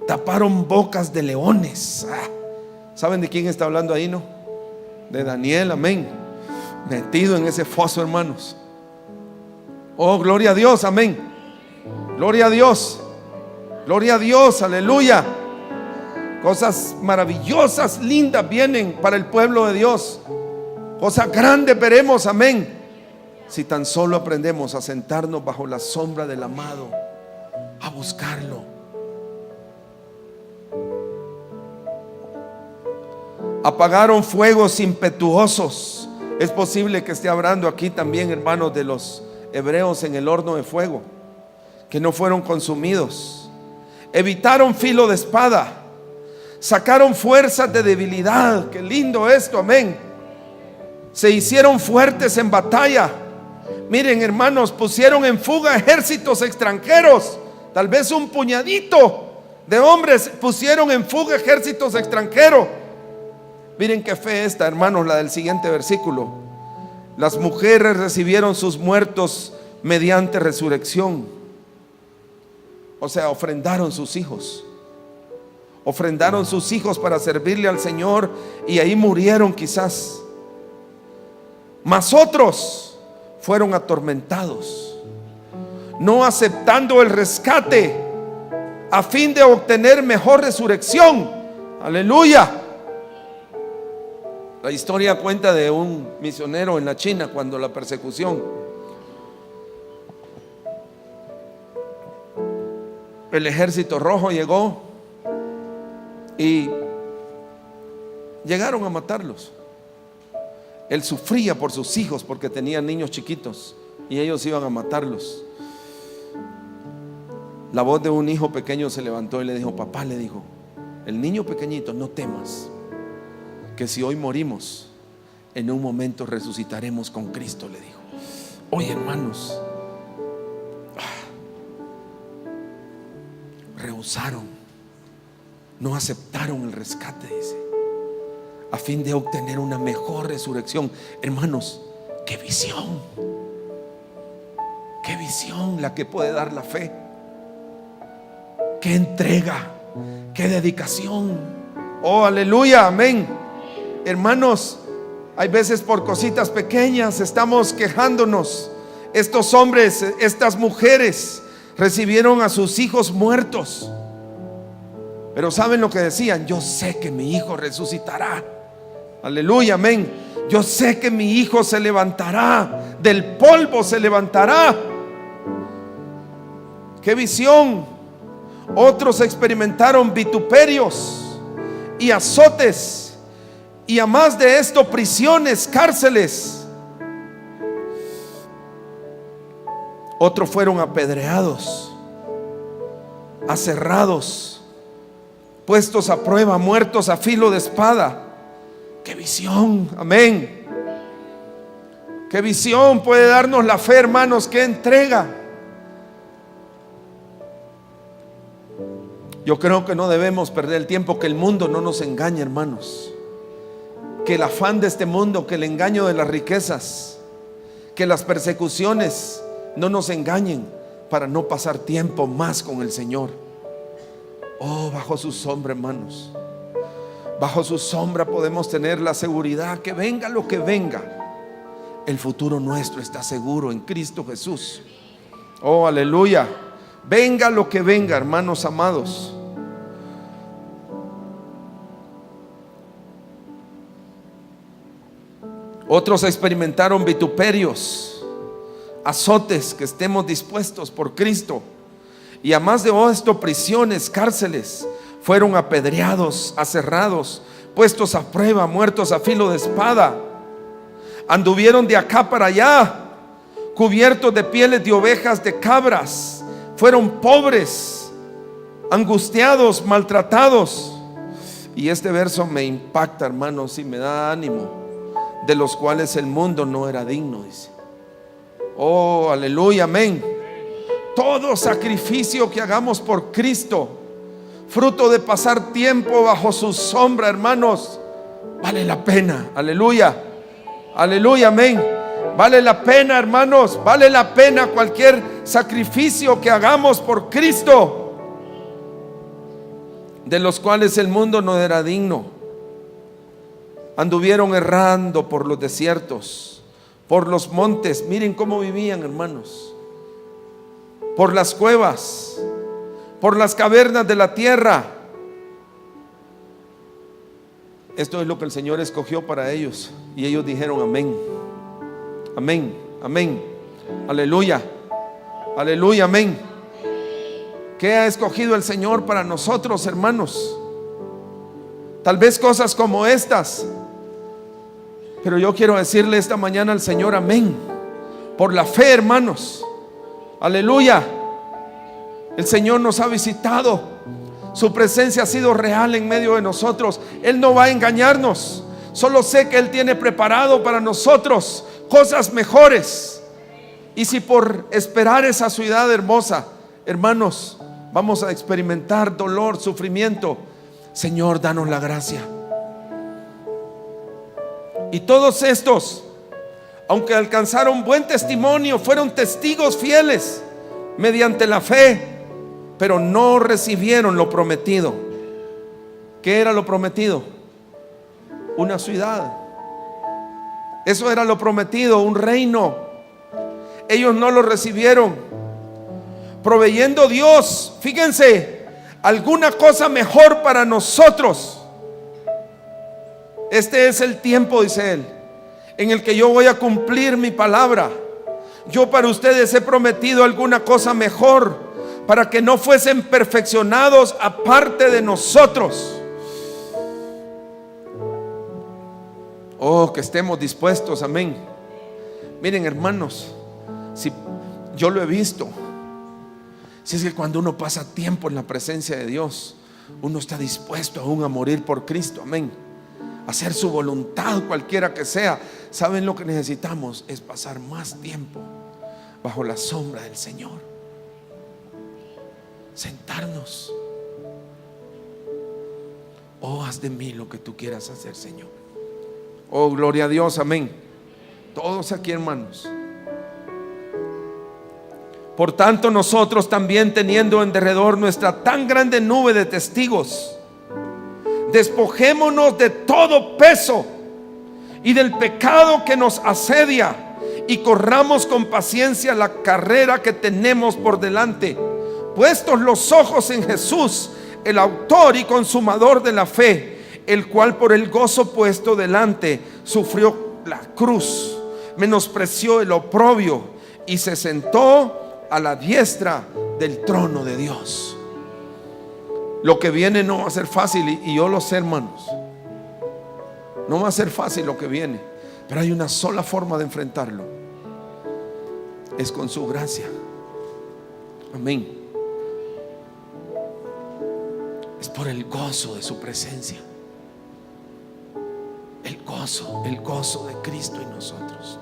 Speaker 1: taparon bocas de leones. ¿Saben de quién está hablando ahí, no? De Daniel, amén. Metido en ese foso, hermanos. Oh, gloria a Dios, amén. Gloria a Dios. Gloria a Dios, aleluya. Cosas maravillosas, lindas vienen para el pueblo de Dios. Cosas grandes veremos, amén. Si tan solo aprendemos a sentarnos bajo la sombra del amado, a buscarlo. Apagaron fuegos impetuosos. Es posible que esté hablando aquí también, hermanos, de los hebreos en el horno de fuego, que no fueron consumidos. Evitaron filo de espada, sacaron fuerzas de debilidad. Qué lindo esto, amén. Se hicieron fuertes en batalla. Miren, hermanos, pusieron en fuga ejércitos extranjeros. Tal vez un puñadito de hombres pusieron en fuga ejércitos extranjeros. Miren qué fe esta, hermanos, la del siguiente versículo. Las mujeres recibieron sus muertos mediante resurrección. O sea, ofrendaron sus hijos. Ofrendaron sus hijos para servirle al Señor, y ahí murieron quizás. Mas otros fueron atormentados, no aceptando el rescate a fin de obtener mejor resurrección. Aleluya. La historia cuenta de un misionero en la China cuando la persecución, el ejército rojo llegó y llegaron a matarlos. Él sufría por sus hijos porque tenían niños chiquitos y ellos iban a matarlos. La voz de un hijo pequeño se levantó y le dijo: papá, le dijo, el niño pequeñito, no temas, que si hoy morimos, en un momento resucitaremos con Cristo, le dijo. Oye, hermanos, rehusaron, no aceptaron el rescate, dice, a fin de obtener una mejor resurrección. Hermanos, qué visión la que puede dar la fe. Qué entrega, qué dedicación. Oh, aleluya, amén. Hermanos, hay veces por cositas pequeñas estamos quejándonos. Estos hombres, estas mujeres recibieron a sus hijos muertos, pero ¿saben lo que decían? Yo sé que mi hijo resucitará. Aleluya, amén. Yo sé que mi hijo se levantará, del polvo se levantará. Qué visión. Otros experimentaron vituperios y azotes, y a más de esto, prisiones, cárceles. Otros fueron apedreados, aserrados, puestos a prueba, muertos a filo de espada. Qué visión, amén. Qué visión puede darnos la fe, hermanos, qué entrega. Yo creo que no debemos perder el tiempo, que el mundo no nos engañe, hermanos. Que el afán de este mundo, que el engaño de las riquezas, que las persecuciones no nos engañen para no pasar tiempo más con el Señor. Oh, bajo su sombra, hermanos, bajo su sombra podemos tener la seguridad que venga lo que venga, el futuro nuestro está seguro en Cristo Jesús. Oh, aleluya. Venga lo que venga, hermanos amados. Otros experimentaron vituperios, azotes, que estemos dispuestos por Cristo. Y a más de esto, prisiones, cárceles. Fueron apedreados, aserrados, puestos a prueba, muertos a filo de espada. Anduvieron de acá para allá, cubiertos de pieles de ovejas, de cabras. Fueron pobres, angustiados, maltratados. Y este verso me impacta, hermanos, y me da ánimo. De los cuales el mundo no era digno, dice. Oh, aleluya, amén. Todo sacrificio que hagamos por Cristo, fruto de pasar tiempo bajo su sombra, hermanos, vale la pena. Aleluya, aleluya, amén. Vale la pena, hermanos, vale la pena cualquier sacrificio que hagamos por Cristo, de los cuales el mundo no era digno. Anduvieron errando por los desiertos, por los montes. Miren cómo vivían, hermanos. Por las cuevas, por las cavernas de la tierra. Esto es lo que el Señor escogió para ellos, y ellos dijeron amén. Amén, amén, aleluya, aleluya, amén. ¿Qué ha escogido el Señor para nosotros, hermanos? Tal vez cosas como estas, pero yo quiero decirle esta mañana al Señor amén, por la fe, hermanos. Aleluya. El Señor nos ha visitado, su presencia ha sido real en medio de nosotros. Él no va a engañarnos. Solo sé que Él tiene preparado para nosotros cosas mejores. Y si por esperar esa ciudad hermosa, hermanos, vamos a experimentar dolor, sufrimiento. Señor, danos la gracia. Y todos estos, aunque alcanzaron buen testimonio, fueron testigos fieles mediante la fe, pero no recibieron lo prometido. ¿Qué era lo prometido? Una ciudad. Eso era lo prometido, un reino. Ellos no lo recibieron. Proveyendo Dios, fíjense, alguna cosa mejor para nosotros. Este es el tiempo, dice él, en el que yo voy a cumplir mi palabra. Yo para ustedes he prometido alguna cosa mejor, para que no fuesen perfeccionados aparte de nosotros. Oh, que estemos dispuestos, amén. Miren, hermanos, si yo lo he visto, si es que cuando uno pasa tiempo en la presencia de Dios, uno está dispuesto aún a morir por Cristo, amén, hacer su voluntad cualquiera que sea. ¿Saben lo que necesitamos? Es pasar más tiempo bajo la sombra del Señor, sentarnos. Oh, haz de mí lo que tú quieras hacer, Señor. Oh, gloria a Dios, amén. Todos aquí, hermanos. Por tanto, nosotros también, teniendo en derredor nuestra tan grande nube de testigos, despojémonos de todo peso y del pecado que nos asedia, y corramos con paciencia la carrera que tenemos por delante, puestos los ojos en Jesús, el autor y consumador de la fe, el cual por el gozo puesto delante sufrió la cruz, menospreció el oprobio y se sentó a la diestra del trono de Dios. Lo que viene no va a ser fácil, y yo lo sé, hermanos. No va a ser fácil lo que viene, pero hay una sola forma de enfrentarlo: es con su gracia. Amén. Es por el gozo de su presencia. El gozo de Cristo en nosotros.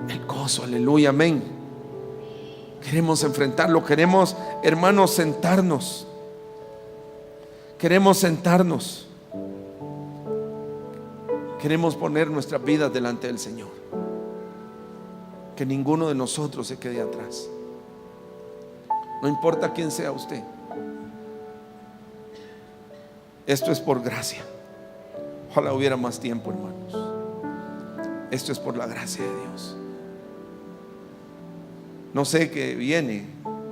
Speaker 1: El gozo, aleluya, amén. Queremos enfrentarlo, queremos, hermanos, sentarnos. Queremos sentarnos. Queremos poner nuestras vidas delante del Señor. Que ninguno de nosotros se quede atrás. No importa quién sea usted. Esto es por gracia. Ojalá hubiera más tiempo, hermanos. Esto es por la gracia de Dios. No sé qué viene,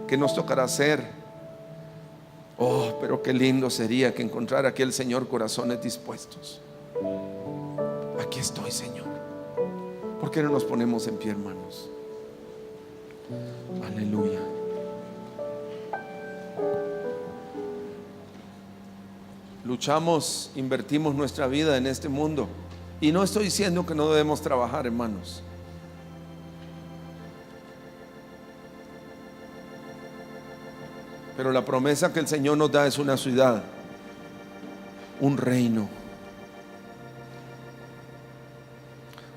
Speaker 1: qué nos tocará hacer. Oh, pero qué lindo sería que encontrara aquí el Señor corazones dispuestos. Aquí estoy, Señor. ¿Por qué no nos ponemos en pie, hermanos? Aleluya. Luchamos, invertimos nuestra vida en este mundo. Y no estoy diciendo que no debemos trabajar, hermanos. Pero la promesa que el Señor nos da es una ciudad, un reino,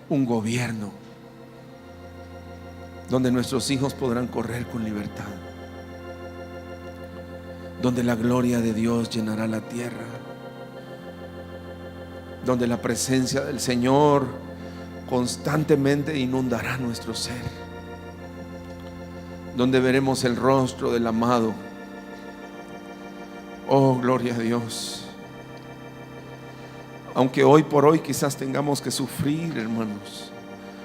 Speaker 1: un gobierno, donde nuestros hijos podrán correr con libertad, donde la gloria de Dios llenará la tierra, donde la presencia del Señor constantemente inundará nuestro ser, donde veremos el rostro del amado. Oh, gloria a Dios. Aunque hoy por hoy quizás tengamos que sufrir, hermanos,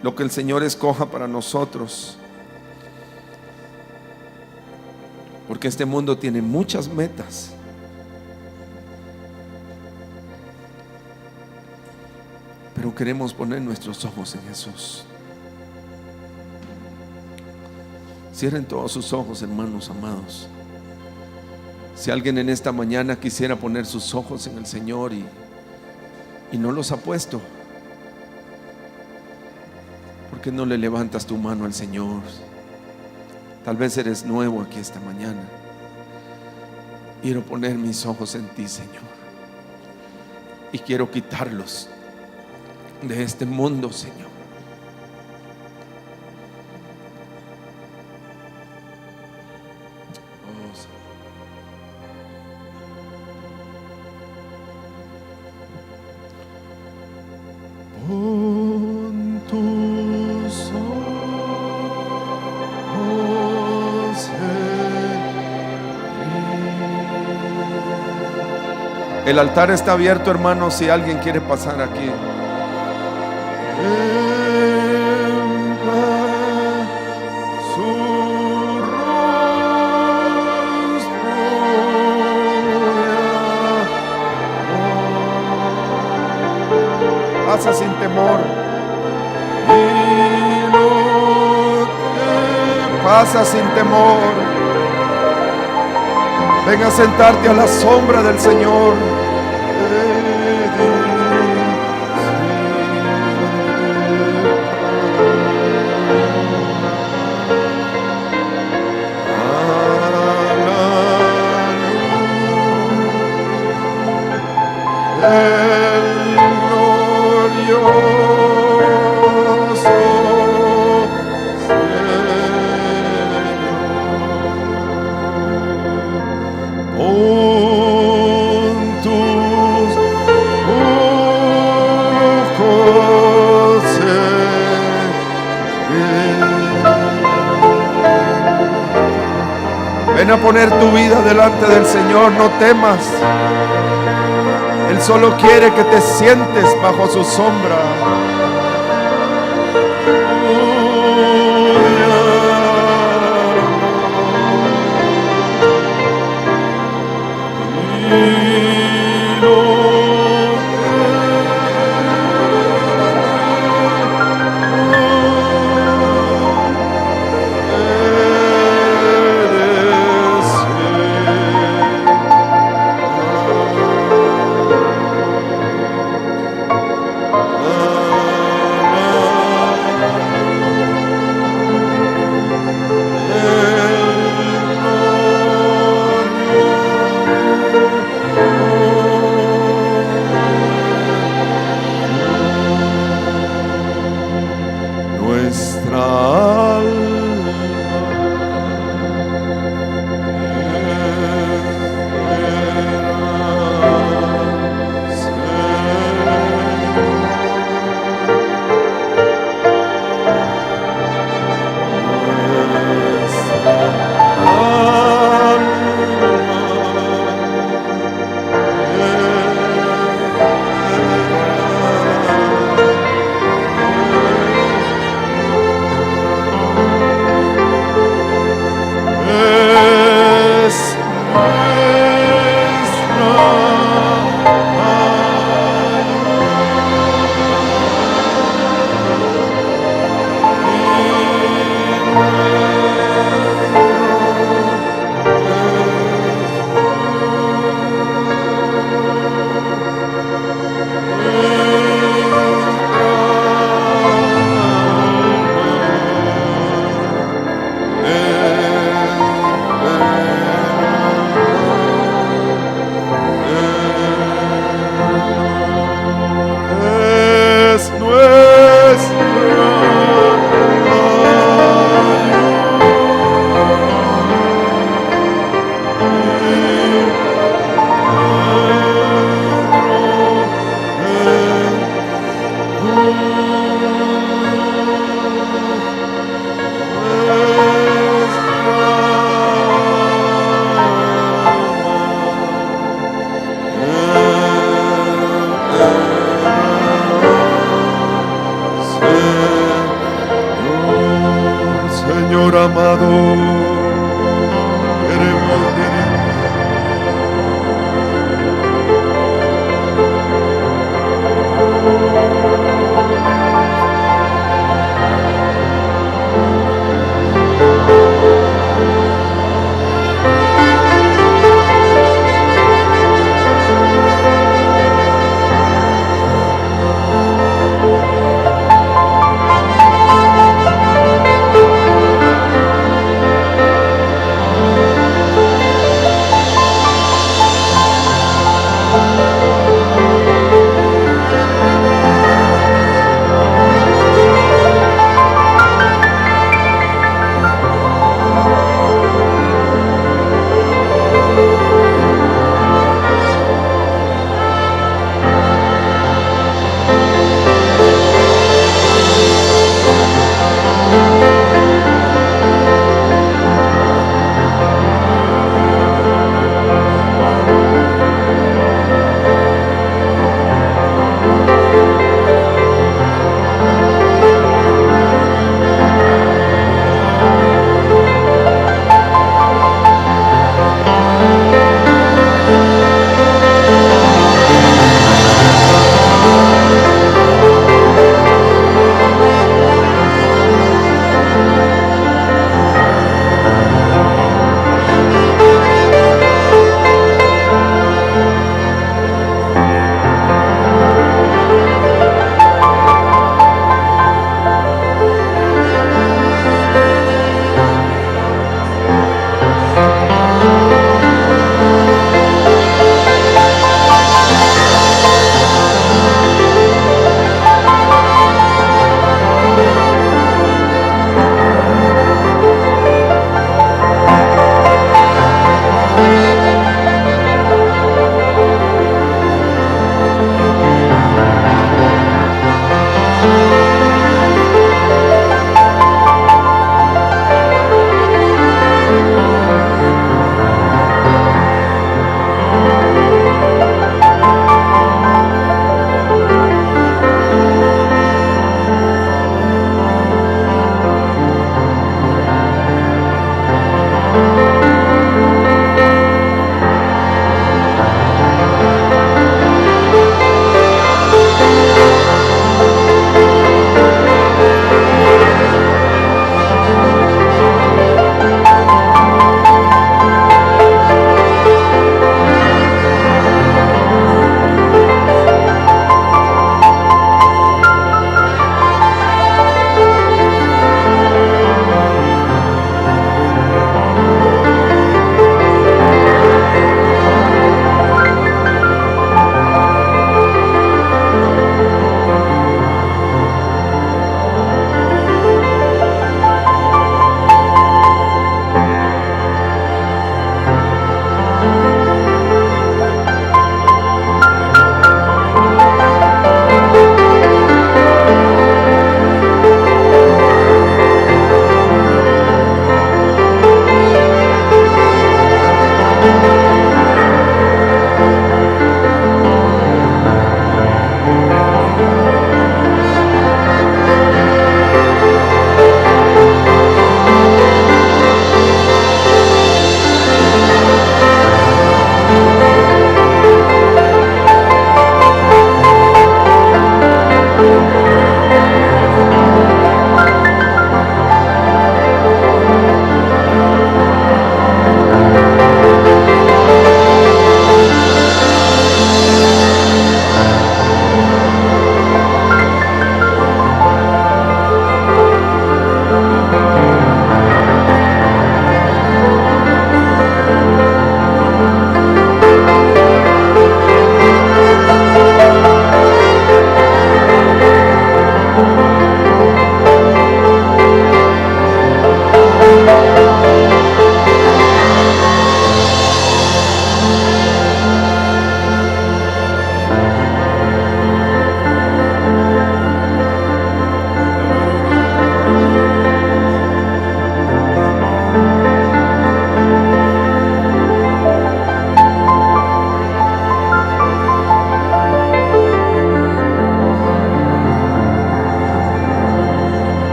Speaker 1: lo que el Señor escoja para nosotros, porque este mundo tiene muchas metas. Pero queremos poner nuestros ojos en Jesús. Cierren todos sus ojos, hermanos amados. Si alguien en esta mañana quisiera poner sus ojos en el Señor y no los ha puesto, ¿por qué no le levantas tu mano al Señor? Tal vez eres nuevo aquí esta mañana. Quiero poner mis ojos en ti, Señor, y quiero quitarlos de este mundo, Señor. El altar está abierto, hermanos, si alguien quiere pasar aquí. Pasa sin temor. Pasa sin temor. Ven a sentarte a la sombra del Señor. Ven a poner tu vida delante del Señor, no temas. Él solo quiere que te sientes bajo su sombra.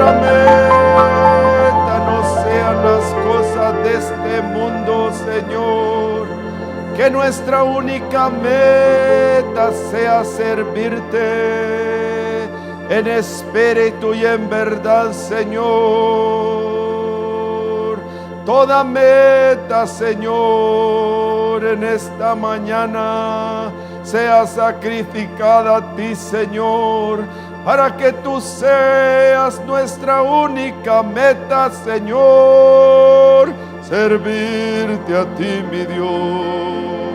Speaker 1: nuestra meta no sean las cosas de este mundo, Señor. Que nuestra única meta sea servirte en espíritu y en verdad, Señor. Toda meta, Señor, en esta mañana sea sacrificada a ti, Señor, para que tú seas nuestra única meta, Señor, servirte a ti, mi Dios.